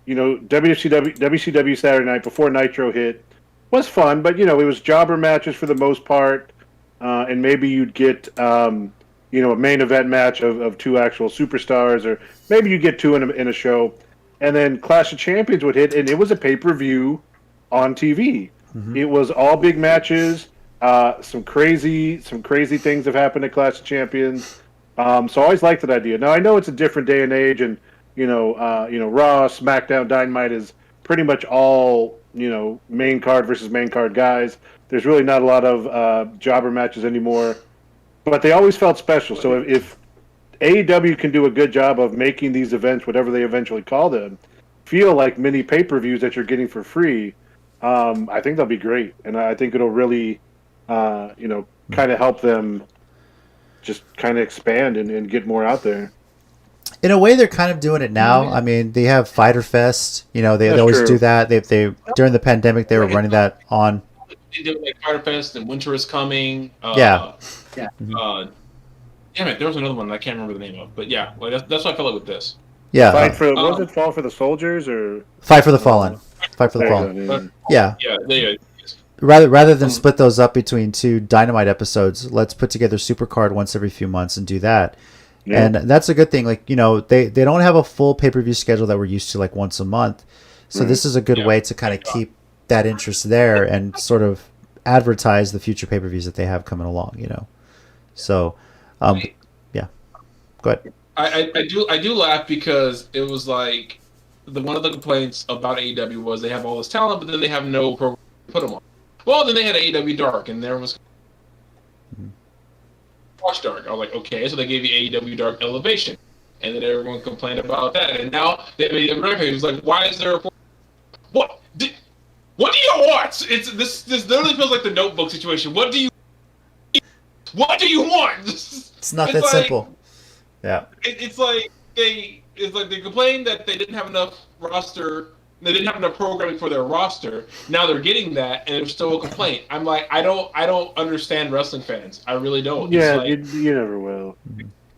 WCW Saturday Night before Nitro hit was fun, but it was jobber matches for the most part, and maybe you'd get a main event match of two actual superstars, or maybe you get two in a show, and then Clash of Champions would hit, and it was a pay-per-view on TV. Mm-hmm. It was all big matches. Some crazy things have happened at Clash of Champions. So I always liked that idea. Now I know it's a different day and age, and Raw, SmackDown, Dynamite is pretty much all main card versus main card guys. There's really not a lot of jobber matches anymore, but they always felt special. So if AEW can do a good job of making these events, whatever they eventually call them, feel like mini pay-per-views that you're getting for free, I think they'll be great, and I think it'll really, kind of help them just kind of expand and get more out there. In a way, they're kind of doing it now. I mean, they have Fyter Fest. They always do that. They during the pandemic they were running that on. They did Fyter Fest and Winter is Coming. Damn it, there was another one that I can't remember the name of. But yeah, that's what I felt like with this. Yeah. Fight for was it Fall for the Soldiers or Fight for the Fallen? Fight for the Fallen. Yeah. Yeah. Rather than split those up between two Dynamite episodes, let's put together Supercard once every few months and do that. Yeah. And that's a good thing. They don't have a full pay-per-view schedule that we're used to once a month. So this is a good way to kind of keep that interest there and sort of advertise the future pay-per-views that they have coming along, So, yeah. Go ahead. I do laugh because it was like one of the complaints about AEW was they have all this talent, but then they have no program to put them on. Well, then they had AEW Dark, and there was Watch Dark. I was like, okay, so they gave you AEW Dark Elevation, and then everyone complained about that, and now they made a record. It was like, why is there a what? What do you want? This literally feels like the Notebook situation. What do you want? It's not that simple. Yeah. It's like they complained that they didn't have enough roster. They didn't have enough programming for their roster. Now they're getting that, and it's still a complaint. I'm like, I don't understand wrestling fans. I really don't. Yeah, like, you never will.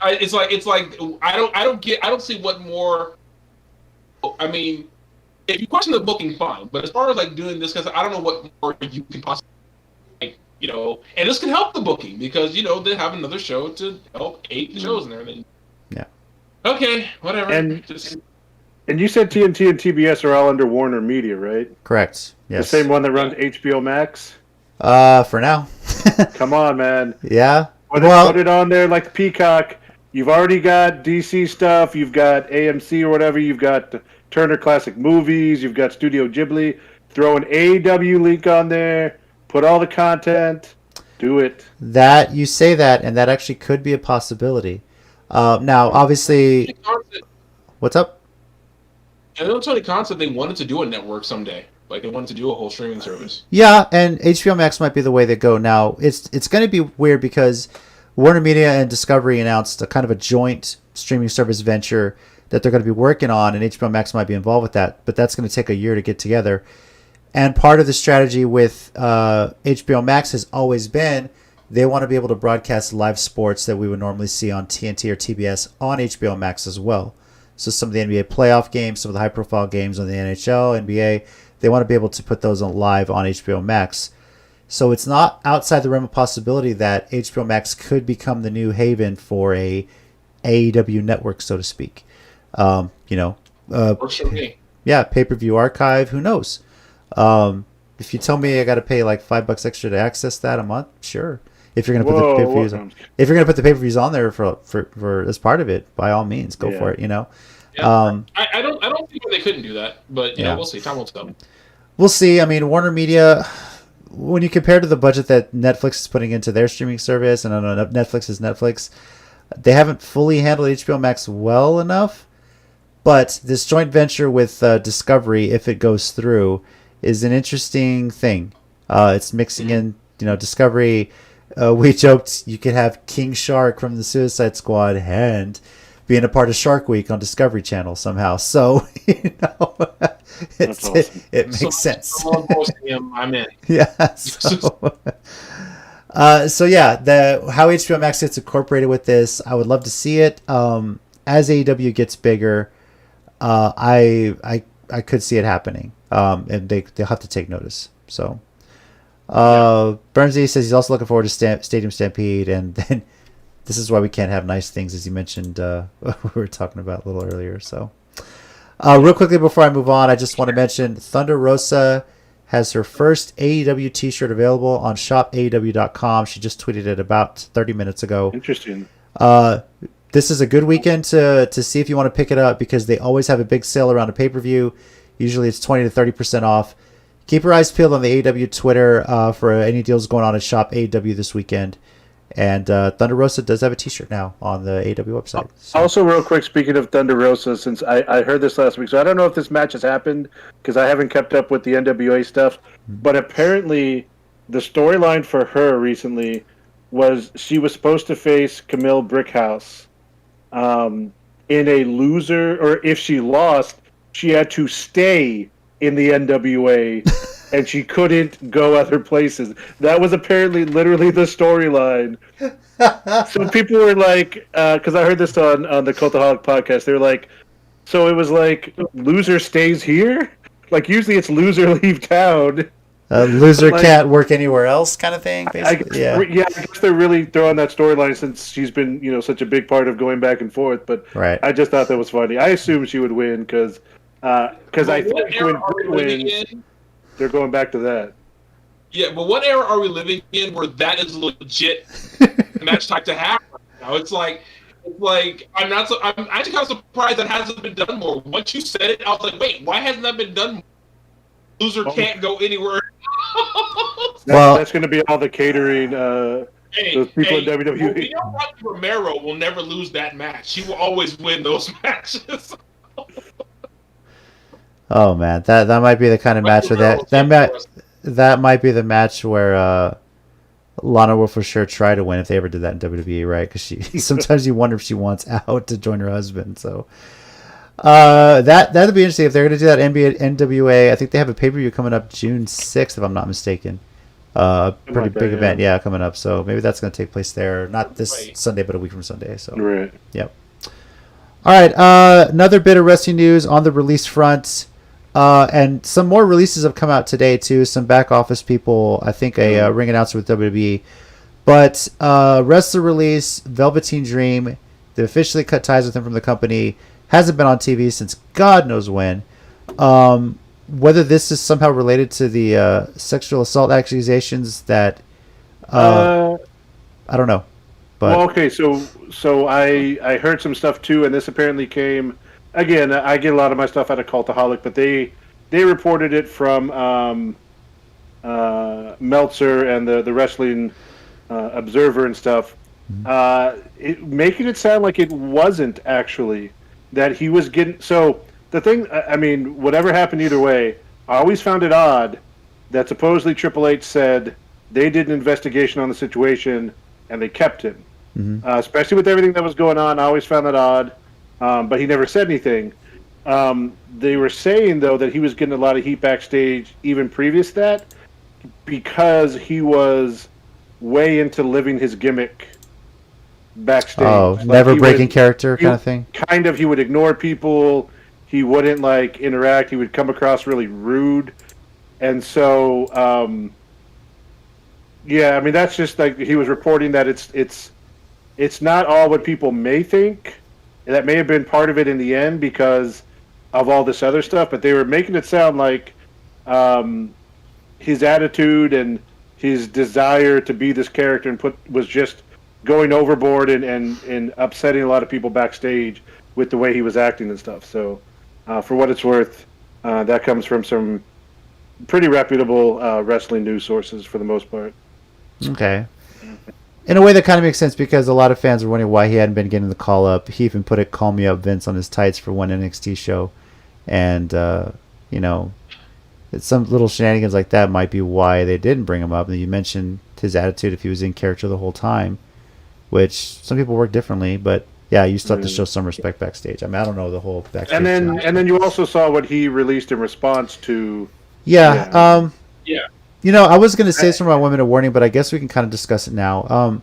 It's like I don't see what more. I mean, if you question the booking, fine. But as far as like doing this, because I don't know what more you can possibly, like, and this can help the booking because they have another show to help aid the shows and everything. Yeah. Okay, whatever. And you said TNT and TBS are all under Warner Media, right? Correct. Yes. The same one that runs HBO Max? For now. Come on, man. Yeah. Put it on there like Peacock. You've already got DC stuff. You've got AMC or whatever. You've got Turner Classic Movies. You've got Studio Ghibli. Throw an AEW link on there. Put all the content. Do it. That you say that, and that actually could be a possibility. Now, obviously, what's up? I know Tony Khan said they wanted to do a network someday. Like they wanted to do a whole streaming service. Yeah, and HBO Max might be the way they go. Now, it's going to be weird because Warner Media and Discovery announced a kind of a joint streaming service venture that they're going to be working on, and HBO Max might be involved with that. But that's going to take a year to get together. And part of the strategy with HBO Max has always been they want to be able to broadcast live sports that we would normally see on TNT or TBS on HBO Max as well. So some of the NBA playoff games, some of the high-profile games on the NHL, NBA, they want to be able to put those on live on HBO Max. So it's not outside the realm of possibility that HBO Max could become the new haven for a AEW network, so to speak. Works for me. Yeah, pay-per-view archive. Who knows? If you tell me I got to pay like $5 extra to access that a month, sure. If you're gonna put the pay-per-views on, if you're gonna put the pay-per-views on there for as part of it, by all means, go for it. Yeah. I don't think they couldn't do that, but we'll see. Time will tell. We'll see. I mean, Warner Media, when you compare to the budget that Netflix is putting into their streaming service, and I know Netflix is Netflix, they haven't fully handled HBO Max well enough. But this joint venture with Discovery, if it goes through, is an interesting thing. It's mixing in, Discovery. We joked you could have King Shark from the Suicide Squad and being a part of Shark Week on Discovery Channel somehow. So, awesome. it makes sense. Someone posting him, I'm in. Yeah. So how HBO Max gets incorporated with this, I would love to see it. As AEW gets bigger, I could see it happening. And they'll have to take notice. So. Burnsley says he's also looking forward to Stadium Stampede, and then this is why we can't have nice things, as you mentioned we were talking about a little earlier. So real quickly before I move on, I just want to mention Thunder Rosa has her first AEW t-shirt available on shopaew.com. She just tweeted it about 30 minutes ago. Interesting. This is a good weekend to see if you want to pick it up, because they always have a big sale around a pay-per-view. Usually it's 20 to 30% off. Keep your eyes peeled on the AEW Twitter for any deals going on at Shop AEW this weekend. And Thunder Rosa does have a t-shirt now on the AEW website. So. Also, real quick, speaking of Thunder Rosa, since I heard this last week, so I don't know if this match has happened because I haven't kept up with the NWA stuff, but apparently the storyline for her recently was she was supposed to face Camille Brickhouse in a loser, or if she lost, she had to stay in the NWA, and she couldn't go other places. That was apparently literally the storyline. So people were like, because I heard this on the Cultaholic podcast, they were like, so it was like, loser stays here? Like, usually it's loser leave town. Loser can't work anywhere else kind of thing, basically. I guess they're really throwing that storyline since she's been, such a big part of going back and forth. But right. I just thought that was funny. I assumed she would win because I think when Britt wins, they're going back to that. Yeah, but what era are we living in where that is legit match type to happen? It's like Like, I'm actually kind of surprised that hasn't been done more. Once you said it, I was like, wait, why hasn't that been done more? Loser can't go anywhere. That's going to be all the catering. Those people in WWE. You know, Rocky Romero will never lose that match. He will always win those matches. Oh man, that might be the kind of match where that might be the match where Lana will for sure try to win if they ever did that in WWE, right? Because sometimes you wonder if she wants out to join her husband. So that'd be interesting if they're going to do that. NWA, I think they have a pay-per-view coming up June 6th, if I'm not mistaken. Pretty big event, yeah, coming up. So maybe that's going to take place there, not this Sunday, but a week from Sunday. So right, yep. All right, another bit of wrestling news on the release front. And some more releases have come out today too. Some back office people, I think a ring announcer with WWE. But wrestler release, Velveteen Dream, they officially cut ties with him from the company. Hasn't been on TV since God knows when. Whether this is somehow related to the sexual assault accusations that I don't know. But well, okay, so I heard some stuff too, and this apparently came. Again, I get a lot of my stuff out of Cultaholic, but they reported it from Meltzer and the Wrestling Observer and stuff, making it sound like it wasn't actually that he was getting. So the thing, I mean, whatever happened either way, I always found it odd that supposedly Triple H said they did an investigation on the situation and they kept him, especially with everything that was going on. I always found that odd. But he never said anything. They were saying, though, that he was getting a lot of heat backstage even previous to that because he was way into living his gimmick backstage. Oh, like never breaking character kind of thing? Kind of. He would ignore people. He wouldn't, like, interact. He would come across really rude. And so, yeah, I mean, that's just, like, he was reporting that it's not all what people may think. That may have been part of it in the end because of all this other stuff, but they were making it sound like his attitude and his desire to be this character and was just going overboard and upsetting a lot of people backstage with the way he was acting and stuff. So, for what it's worth, that comes from some pretty reputable wrestling news sources for the most part. Okay. In a way that kind of makes sense because a lot of fans were wondering why he hadn't been getting the call up. He even put it, "Call me up, Vince," on his tights for one NXT show. And, you know, some little shenanigans like that might be why they didn't bring him up. And you mentioned his attitude if he was in character the whole time, which some people work differently. But, yeah, you still have to show some respect backstage. I mean, I don't know the whole backstage. And then you also saw what he released in response to... Yeah. You know, I was going to say something about Women of Warning, but I guess we can kind of discuss it now.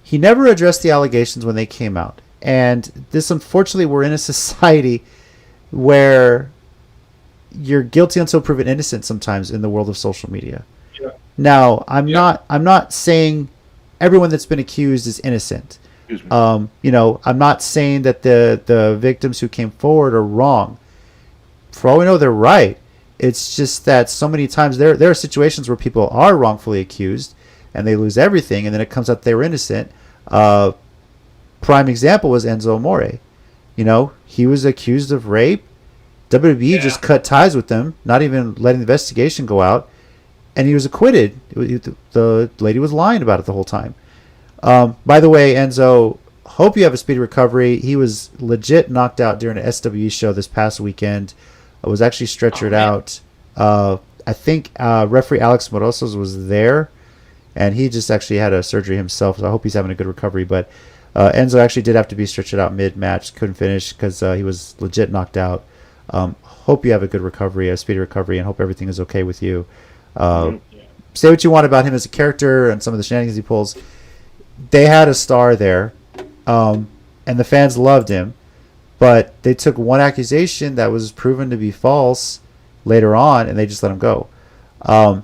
He never addressed the allegations when they came out. And this, unfortunately, we're in a society where you're guilty until proven innocent sometimes in the world of social media. Yeah. Now, I'm not saying everyone that's been accused is innocent. Excuse me. You know, I'm not saying that the victims who came forward are wrong. For all we know, they're right. It's just that so many times there are situations where people are wrongfully accused and they lose everything, and then it comes out they were innocent. Prime example was Enzo Amore. You know, he was accused of rape. WWE just cut ties with him, not even letting the investigation go out, and he was acquitted. The lady was lying about it the whole time. By the way, Enzo, hope you have a speedy recovery. He was legit knocked out during an SWE show this past weekend. Was actually stretchered out. I think referee Alex Morosos was there, and he just actually had a surgery himself, so I hope he's having a good recovery. But Enzo actually did have to be stretchered out mid-match. Couldn't finish because he was legit knocked out. Hope you have a good recovery, a speedy recovery, and hope everything is okay with you. Say what you want about him as a character and some of the shenanigans he pulls. They had a star there, and the fans loved him. But they took one accusation that was proven to be false later on, and they just let him go. Now,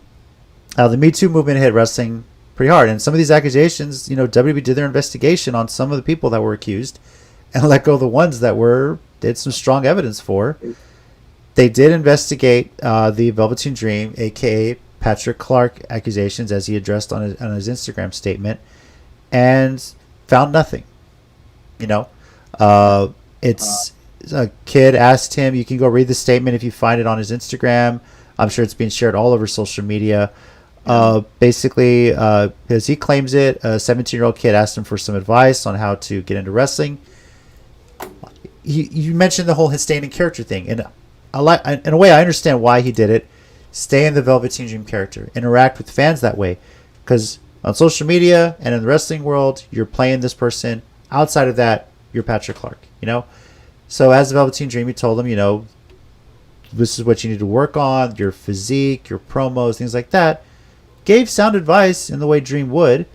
the Me Too movement hit wrestling pretty hard. And some of these accusations, you know, WWE did their investigation on some of the people that were accused and let go of the ones that did some strong evidence for. They did investigate the Velveteen Dream, a.k.a. Patrick Clark accusations, as he addressed on his Instagram statement, and found nothing. You know, it's a kid asked him. You can go read the statement if you find it on his Instagram. I'm sure it's being shared all over social media. Basically, as he claims it, a 17-year-old kid asked him for some advice on how to get into wrestling. You mentioned the whole staying in character thing, and in a way, I understand why he did it. Stay in the Velveteen Dream character, interact with fans that way, because on social media and in the wrestling world, you're playing this person. Outside of that, you're Patrick Clark. You know, so as the Velveteen Dream, he told him, you know, this is what you need to work on: your physique, your promos, things like that. Gave sound advice in the way Dream would.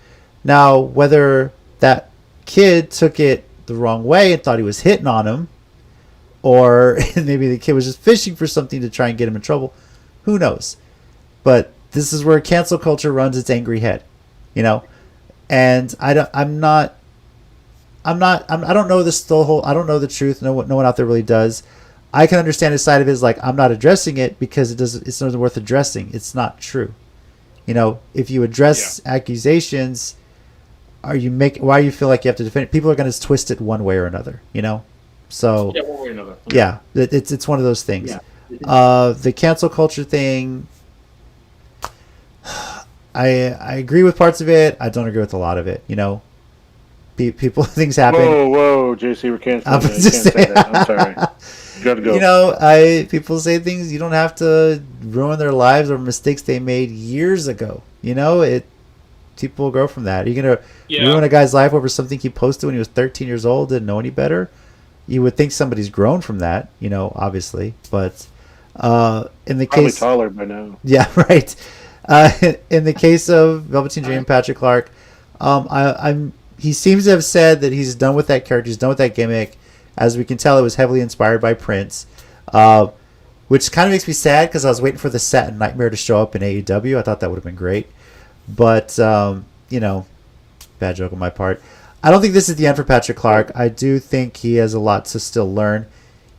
Now, whether that kid took it the wrong way and thought he was hitting on him, or maybe the kid was just fishing for something to try and get him in trouble, who knows? But this is where cancel culture runs its angry head, you know. And I don't know this the whole. I don't know the truth. No one out there really does. I can understand his side of it is like, I'm not addressing it because it's not worth addressing. It's not true. You know, if you address accusations, why do you feel like you have to defend it? People are going to twist it one way or another, you know? So, one way or another. Yeah, it's one of those things. Yeah. The cancel culture thing, I agree with parts of it. I don't agree with a lot of it, you know? People, things happen. Whoa, JC, we're canceling. You can't say that. I'm sorry. You gotta go. You know, people say things. You don't have to ruin their lives or mistakes they made years ago. You know, people grow from that. You're gonna ruin a guy's life over something he posted when he was 13 years old, didn't know any better. You would think somebody's grown from that, you know, obviously. But in the probably case, taller by now. Yeah, right. In the case of Velveteen Dream and Patrick Clark, he seems to have said that he's done with that character. He's done with that gimmick. As we can tell, it was heavily inspired by Prince, which kind of makes me sad because I was waiting for the Satin Nightmare to show up in AEW. I thought that would have been great. But, you know, bad joke on my part. I don't think this is the end for Patrick Clark. I do think he has a lot to still learn.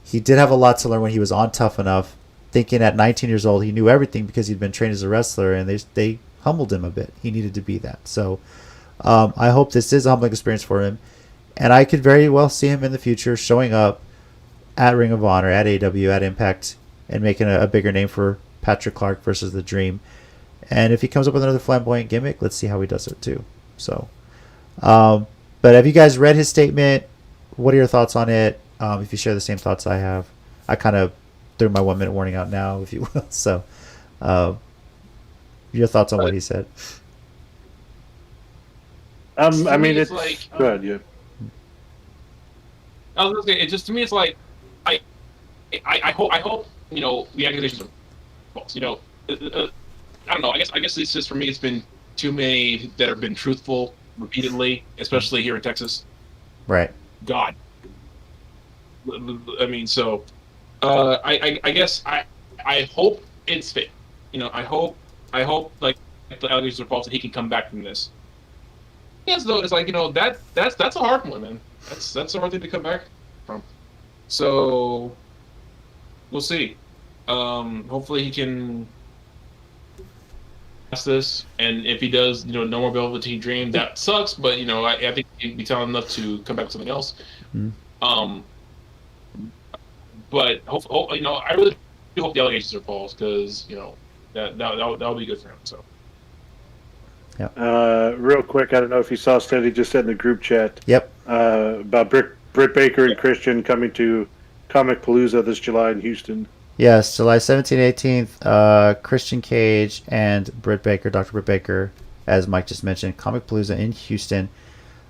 He did have a lot to learn when he was on Tough Enough, thinking at 19 years old he knew everything because he'd been trained as a wrestler, and they humbled him a bit. He needed to be that. So I hope this is a humbling experience for him. And I could very well see him in the future showing up at Ring of Honor, at AEW, at Impact, and making a bigger name for Patrick Clark versus The Dream. And if he comes up with another flamboyant gimmick, let's see how he does it too. So, but have you guys read his statement? What are your thoughts on it? If you share the same thoughts I have, I kind of threw my 1 minute warning out now, if you will. So, your thoughts on what he said? I mean, it's like, go ahead, yeah. I was gonna say, to me, it's like, I hope, you know, the accusations are false. You know, I don't know. I guess it's just for me. It's been too many that have been truthful repeatedly, especially here in Texas. Right. God. I mean, so I guess I hope it's fake. You know, I hope like the allegations are false and he can come back from this. Yes, though, it's like, you know, that's a hard one, man. That's a hard thing to come back from. So we'll see. Hopefully he can pass this, and if he does, you know, no more Velveteen Dream, that sucks. But you know, I think he'd be talented enough to come back with something else. Mm-hmm. But hopefully, you know, I really do hope the allegations are false because you know that'll be good for him. So. Real quick, I don't know if you saw Steady just said in the group chat. Yep. About Britt Baker and Christian coming to Comic Palooza this July in Houston. Yes, July 17th, 18th. Christian Cage and Britt Baker, Dr. Britt Baker, as Mike just mentioned, Comic Palooza in Houston.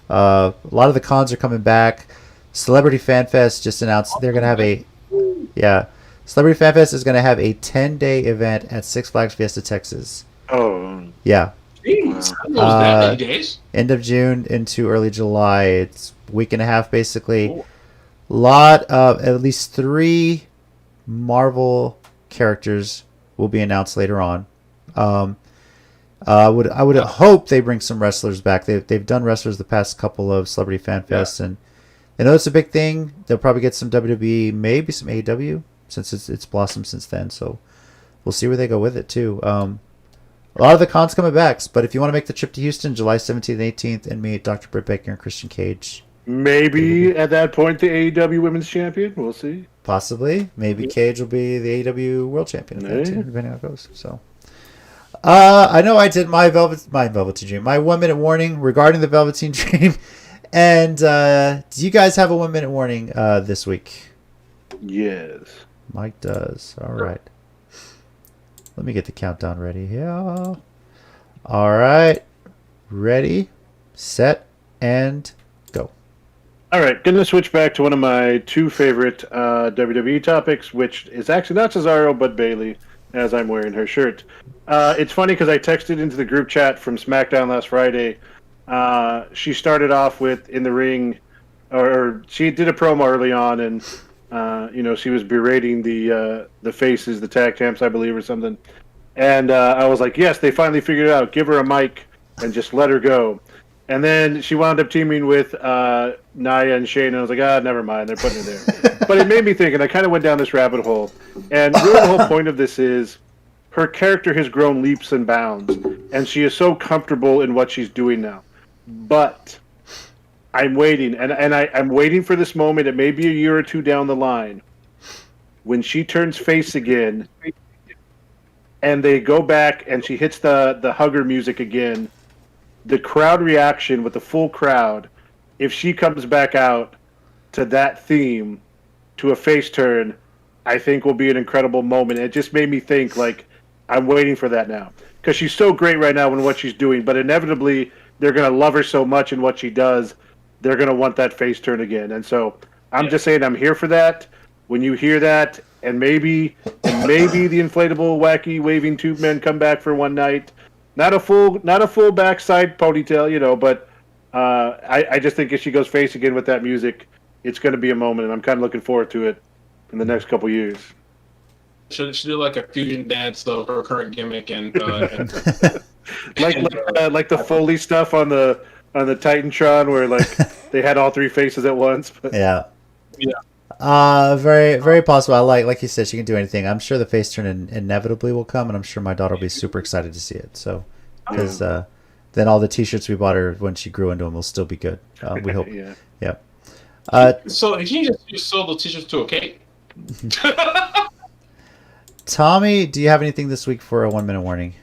A lot of the cons are coming back. Celebrity Fan Fest just announced they're gonna have Celebrity Fan Fest is gonna have a 10-day event at Six Flags Fiesta, Texas. Oh. Yeah. Jeez, I know that many days. End of June into early July. It's a week and a half, basically. A lot of at least 3 Marvel characters will be announced later on. I would hope they bring some wrestlers back. They've done wrestlers the past couple of Celebrity Fan Fests, and I know it's a big thing. They'll probably get some WWE, maybe some AEW, since it's blossomed since then. So we'll see where they go with it too. A lot of the cons coming back, but if you want to make the trip to Houston, July 17th and 18th, and meet Dr. Britt Baker and Christian Cage, Maybe at that point the AEW Women's Champion. We'll see. Possibly. Maybe Cage will be the AEW World Champion, Yeah. depending on how it goes. So, I know I did my Velveteen Dream, my 1 minute warning regarding the Velveteen Dream. And do you guys have a 1 minute warning this week? Yes. Mike does. All right. Let me get the countdown ready here. All right. Ready, set, and go. All right, going to switch back to one of my two favorite WWE topics, which is actually not Cesaro, but Bayley, as I'm wearing her shirt. It's funny because I texted into the group chat from SmackDown last Friday. She started off with in the ring, or she did a promo early on, and she was berating the faces, the tag champs, I believe, or something. And I was like, yes, they finally figured it out. Give her a mic and just let her go. And then she wound up teaming with Nia and Shane, and I was like, never mind, they're putting her there. But it made me think, and I kind of went down this rabbit hole. And really the whole point of this is her character has grown leaps and bounds, and she is so comfortable in what she's doing now. But I'm waiting, and I'm waiting for this moment. It may be a year or two down the line when she turns face again, and they go back, and she hits the hugger music again. The crowd reaction with the full crowd, if she comes back out to that theme, to a face turn, I think will be an incredible moment. It just made me think, like, I'm waiting for that now. Because she's so great right now in what she's doing, but inevitably they're going to love her so much in what she does, they're going to want that face turn again. And so I'm just saying I'm here for that. When you hear that, and maybe the inflatable, wacky, waving tube men come back for one night, not a full backside ponytail, but I just think if she goes face again with that music, it's going to be a moment, and I'm kind of looking forward to it in the next couple years. Should do like a fusion dance of her current gimmick and like the Foley stuff on the Titantron where like they had all three faces at once. But. Yeah. Yeah. Very, very possible. I like you said, she can do anything. I'm sure the face turn inevitably will come, and I'm sure my daughter will be super excited to see it. So, because then all the T-shirts we bought her when she grew into them will still be good. We hope. Yeah. So can you just sell the T-shirts to a cake? Tommy, do you have anything this week for a 1 minute warning?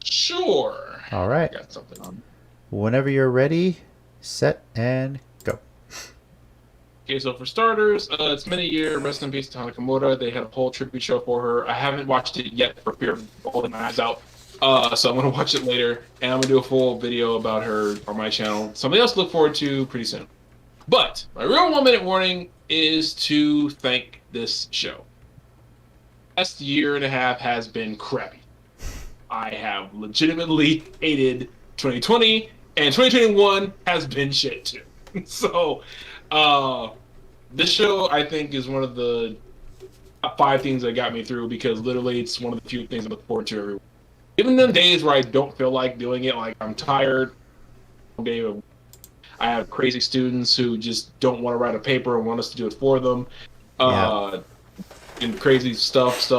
Sure. All right. I got something on. Whenever you're ready, set and go. Okay, so for starters, it's been a year. Rest in peace to Nakamura. They had a whole tribute show for her. I haven't watched it yet for fear of bawling my eyes out. So I'm going to watch it later, and I'm going to do a full video about her on my channel. Something else to look forward to pretty soon. But my real 1 minute warning is to thank this show. Last year and a half has been crappy. I have legitimately hated 2020, and 2021 has been shit too. So, this show I think is one of the top 5 things that got me through, because literally it's one of the few things I look forward to every week. Even the days where I don't feel like doing it, like I'm tired, I have crazy students who just don't want to write a paper and want us to do it for them. And crazy stuff.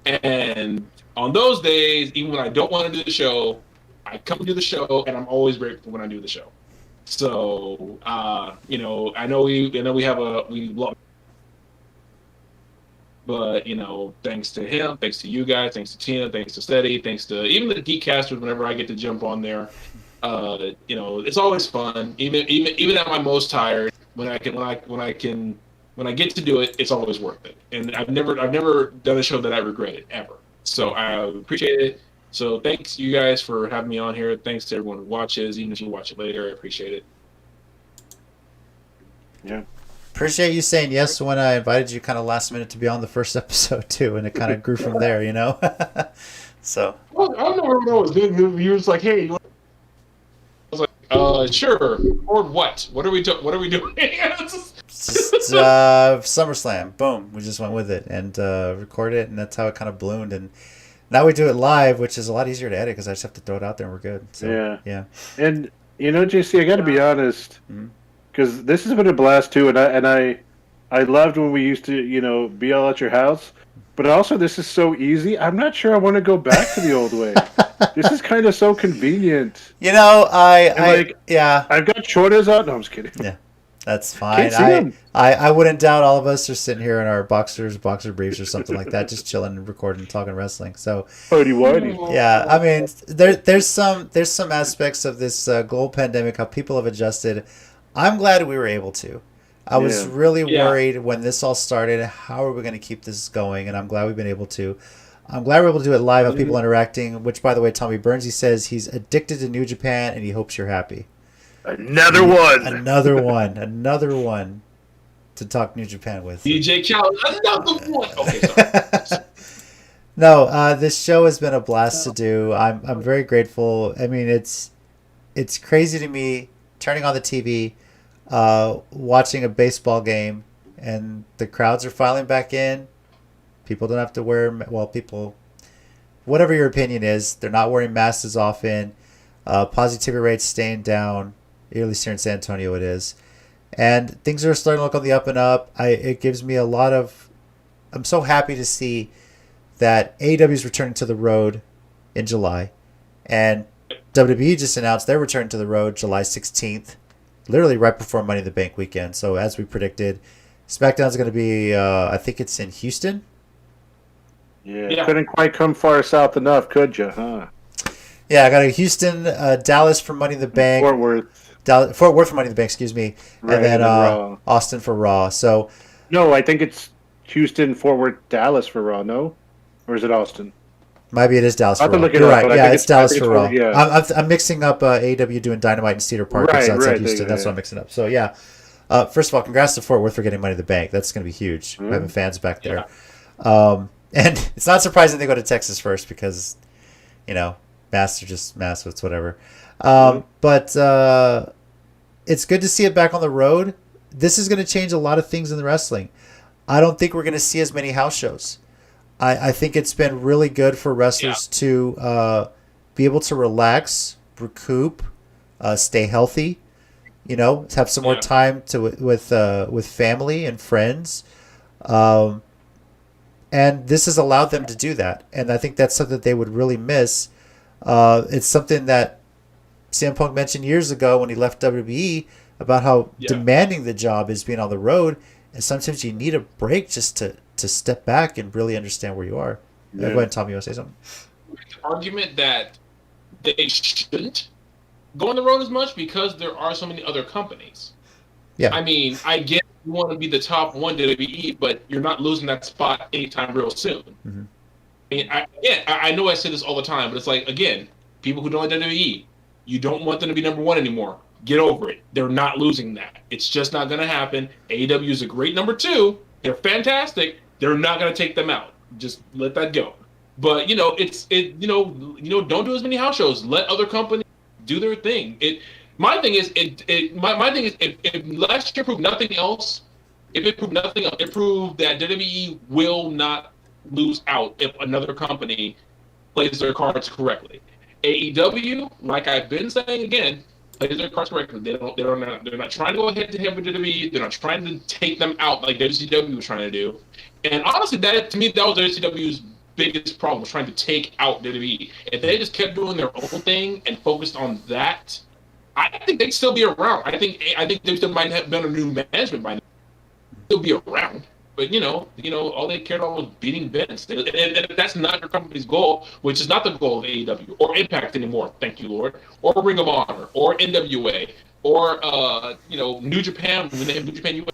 And on those days, even when I don't want to do the show, I come to do the show, and I'm always grateful when I do the show. So, I know we love, but thanks to him, thanks to you guys, thanks to Tina, thanks to Steady, thanks to even the Geekcasters. Whenever I get to jump on there, it's always fun. Even at my most tired, when I get to do it, it's always worth it. And I've never done a show that I regretted ever. So I appreciate it. So thanks you guys for having me on here. Thanks to everyone who watches, even if you watch it later, I appreciate it. Yeah. Appreciate you saying yes when I invited you kind of last minute to be on the first episode too, and it kind of grew from there, So. Well, I don't know what I was doing. You was like, hey. I was like, sure. Or what? What are we doing? Just SummerSlam. Boom. We just went with it and recorded it, and that's how it kind of ballooned. And now we do it live, which is a lot easier to edit because I just have to throw it out there and we're good. So, yeah. And JC, I got to be honest, because this has been a blast too, and I loved when we used to be all at your house. but also this is so easy. I'm not sure I want to go back to the old way. This is kind of so convenient. You know, Yeah. I've got shorties out. No, I'm just kidding. Yeah, that's fine. Can't see them. I wouldn't doubt all of us are sitting here in our boxer briefs or something like that, just chilling and recording, talking wrestling. So, yeah, I mean, there's some aspects of this global pandemic, how people have adjusted. I'm glad we were able to. I was really worried when this all started. How are we going to keep this going? And I'm glad we've been able to. I'm glad we're able to do it live, have people interacting. Which, by the way, Tommy Burnsy says he's addicted to New Japan and he hopes you're happy. Another one to talk New Japan with. DJ Cal, another one. Okay, sorry. No, this show has been a blast to do. I'm very grateful. I mean, it's crazy to me turning on the TV, watching a baseball game, and the crowds are filing back in. People don't have to wear, whatever your opinion is, they're not wearing masks as often. Positivity rates staying down, at least here in San Antonio it is. And things are starting to look on the up and up. It gives me I'm so happy to see that AEW is returning to the road in July. And WWE just announced they're returning to the road July 16th, literally right before Money in the Bank weekend. So as we predicted, SmackDown's going to be, I think it's in Houston. Yeah, couldn't quite come far south enough, could you? Huh? Yeah, I got a Houston, Dallas for Money in the Bank. Fort Worth for Money in the Bank, excuse me. Right, and then Raw. Austin for Raw. So no, I think it's Houston, Fort Worth, Dallas for Raw, no? Or is it Austin? Maybe it is Dallas for Raw. You're right. Yeah, it's Dallas for Raw. Yeah. I'm mixing up AEW doing Dynamite in Cedar Park outside Houston. That's what I'm mixing up. So, yeah. First of all, congrats to Fort Worth for getting Money in the Bank. That's going to be huge. Having fans back there. Yeah. And it's not surprising they go to Texas first because, masks are just masks. It's whatever. But it's good to see it back on the road. This is going to change a lot of things in the wrestling. I don't think we're going to see as many house shows. I think it's been really good for wrestlers to be able to relax, recoup, stay healthy. Have some more time with family and friends, and this has allowed them to do that. And I think that's something that they would really miss. It's something that CM Punk mentioned years ago when he left WWE about how demanding the job is being on the road, and sometimes you need a break just to step back and really understand where you are. Go ahead, Tom, you want to say something? Argument that they shouldn't go on the road as much because there are so many other companies. Yeah. I mean, I get you want to be the top one WWE, but you're not losing that spot anytime real soon. Mm-hmm. I mean, I know I say this all the time, but it's like, again, people who don't like WWE, you don't want them to be number one anymore. Get over it. They're not losing that. It's just not going to happen. AEW is a great number two. They're fantastic. They're not going to take them out. Just let that go. But don't do as many house shows. Let other companies do their thing. My thing is if last year proved nothing else, it proved that WWE will not lose out if another company plays their cards correctly. AEW, like I've been saying again, plays their cards correctly. They're not trying to go head to head with WWE. They're not trying to take them out like WCW was trying to do. And honestly, that was WCW's biggest problem, was trying to take out WWE. If they just kept doing their own thing and focused on that, I think they'd still be around. I think they still might have been a new management by now. Still be around. But all they cared about was beating Vince. And that's not your company's goal, which is not the goal of AEW or Impact anymore. Thank you, Lord. Or Ring of Honor, or NWA, or New Japan when they have New Japan USA.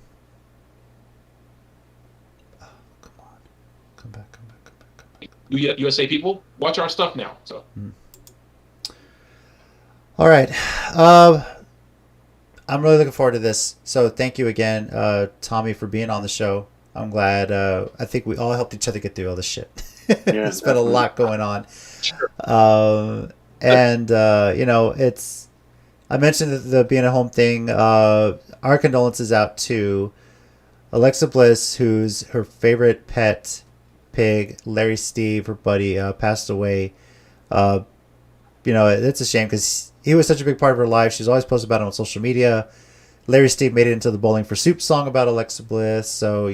Come on, come back. USA people, watch our stuff now. So. All right. I'm really looking forward to this. So thank you again, Tommy, for being on the show. I'm glad. I think we all helped each other get through all this shit. There's been a lot going on. Sure. It's. I mentioned the being at home thing. Our condolences out to Alexa Bliss, who's her favorite pet pig, Larry Steve, her buddy, passed away. It's a shame because he was such a big part of her life. She's always posted about it on social media. Larry Steve made it into the Bowling for Soup song about Alexa Bliss. So,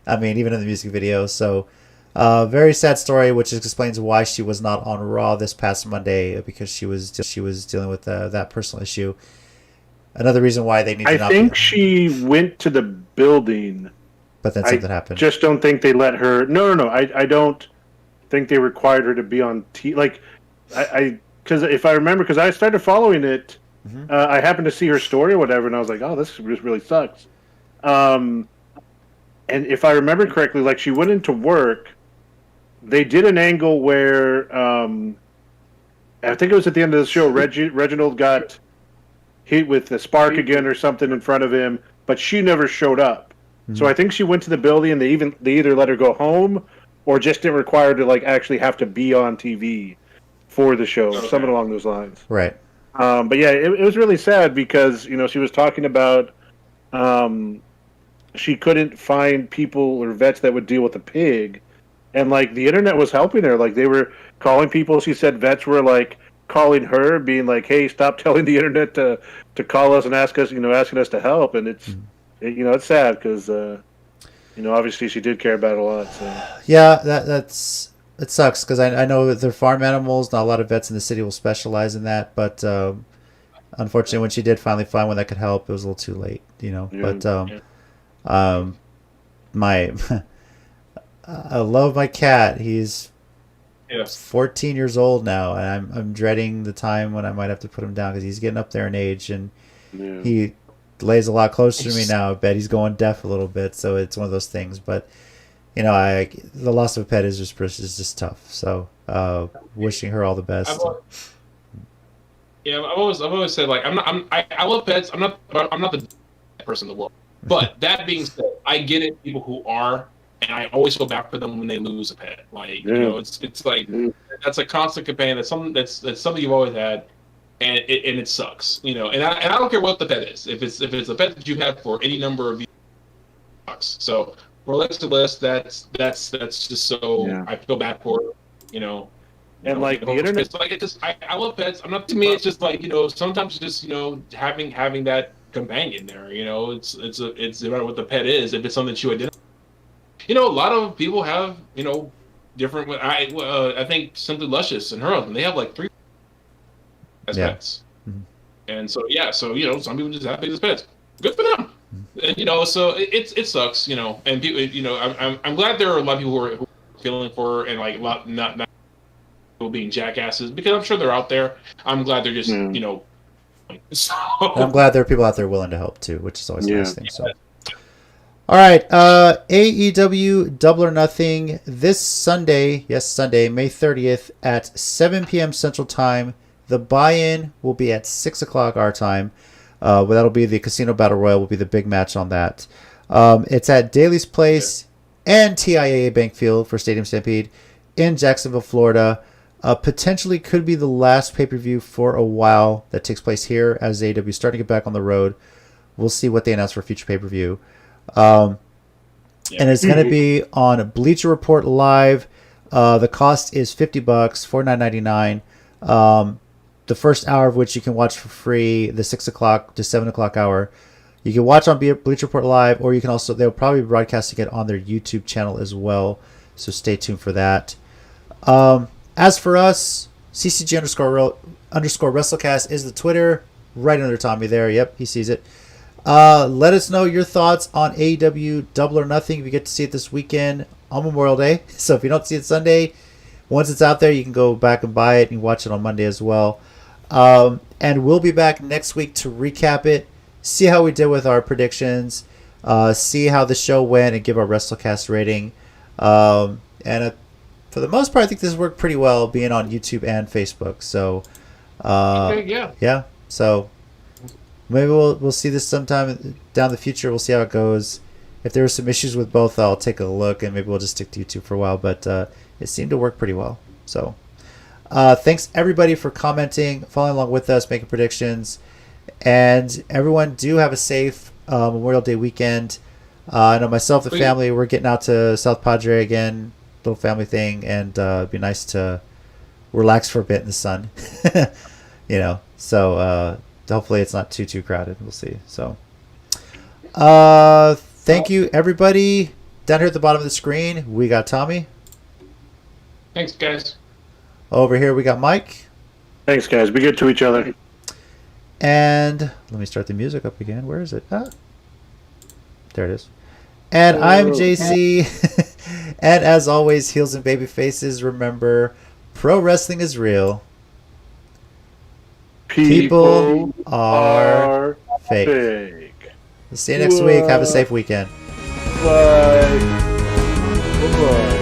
I mean, even in the music video. So, very sad story, which explains why she was not on Raw this past Monday, because she was dealing with that personal issue. Another reason why they need to I not think be, she went to the building, but then something happened. Just don't think they let her. No. I don't think they required her to be on TV. Like, because if I remember, because I started following it, I happened to see her story or whatever, and I was like, oh, this just really sucks. And if I remember correctly, like, she went into work. They did an angle where I think it was at the end of the show. Reginald got hit with the spark again or something in front of him, but she never showed up. So I think she went to the building, and they either let her go home or just didn't require her to like actually have to be on TV for the show, something along those lines. Right. But yeah, it was really sad because she was talking about she couldn't find people or vets that would deal with the pig, and like the internet was helping her. Like they were calling people. She said vets were like calling her, being like, "Hey, stop telling the internet to call us and ask us, asking us to help." And it's sad because obviously she did care about it a lot. So Yeah, it sucks because I know that they're farm animals. Not a lot of vets in the city will specialize in that, but unfortunately, when she did finally find one that could help, it was a little too late. My I love my cat. He's 14 years old now, and I'm dreading the time when I might have to put him down because he's getting up there in age, and he lays a lot closer to me now. I bet he's going deaf a little bit, so it's one of those things. But the loss of a pet is just tough. So wishing her all the best. I've always said, like, I love pets. I'm not the person in the world. But that being said, I get it. People who are. And I always feel bad for them when they lose a pet. Like it's like that's a constant companion. That's something you've always had, and it sucks. And I don't care what the pet is. If it's a pet that you have for any number of years, it sucks. So for Alexa Bliss, that's just so I feel bad for her. And like the internet, it's like I love pets. To me, it's just like sometimes just having that companion there. It's no matter what the pet is. If it's something that you identify. A lot of people have, different. I think Simply Luscious and her husband, they have like 3 as pets, and so some people just have big as pets. Good for them, and so it sucks, and people, I'm glad there are a lot of people who are feeling for her and like not people being jackasses, because I'm sure they're out there. I'm glad they're just So. I'm glad there are people out there willing to help too, which is always a nice thing. So. All right, AEW Double or Nothing this Sunday, Sunday, May 30th at 7 p.m. Central Time. The buy-in will be at 6 o'clock our time. That'll be the Casino Battle Royal, will be the big match on that. It's at Daly's Place and TIAA Bank Field for Stadium Stampede in Jacksonville, Florida. Potentially could be the last pay-per-view for a while that takes place here as AEW is starting to get back on the road. We'll see what they announce for future pay-per-view. And it's going to be on Bleacher Report Live. The cost is $50, $49.99. The first hour of which you can watch for free, the 6 o'clock to 7 o'clock hour. You can watch on Bleacher Report Live, or you can also, they'll probably be broadcasting it on their YouTube channel as well. So stay tuned for that. As for us, CCG underscore WrestleCast is the Twitter, right under Tommy there. Yep, he sees it. Let us know your thoughts on AEW Double or Nothing if you get to see it this weekend on Memorial Day. So if you don't see it Sunday, once it's out there, you can go back and buy it and watch it on Monday as well. And we'll be back next week to recap it, see how we did with our predictions, see how the show went, and give our WrestleCast rating. For the most part, I think this worked pretty well, being on YouTube and Facebook. So, yeah. So maybe we'll see this sometime down the future. We'll see how it goes. If there were some issues with both, I'll take a look, and maybe we'll just stick to YouTube for a while. But it seemed to work pretty well. So thanks, everybody, for commenting, following along with us, making predictions. And everyone, do have a safe Memorial Day weekend. I know myself, the family, we're getting out to South Padre again, little family thing, and it'd be nice to relax for a bit in the sun. So hopefully it's not too crowded. We'll see. So thank you, everybody. Down here at the bottom of the screen, we got Tommy. Thanks, guys. Over here, we got Mike. Thanks, guys. Be good to each other. And let me start the music up again. Where is it? Ah. There it is. And I'm JC. And as always, heels and baby faces, remember, pro wrestling is real. People are fake. See you next week. Have a safe weekend. Bye. Bye-bye.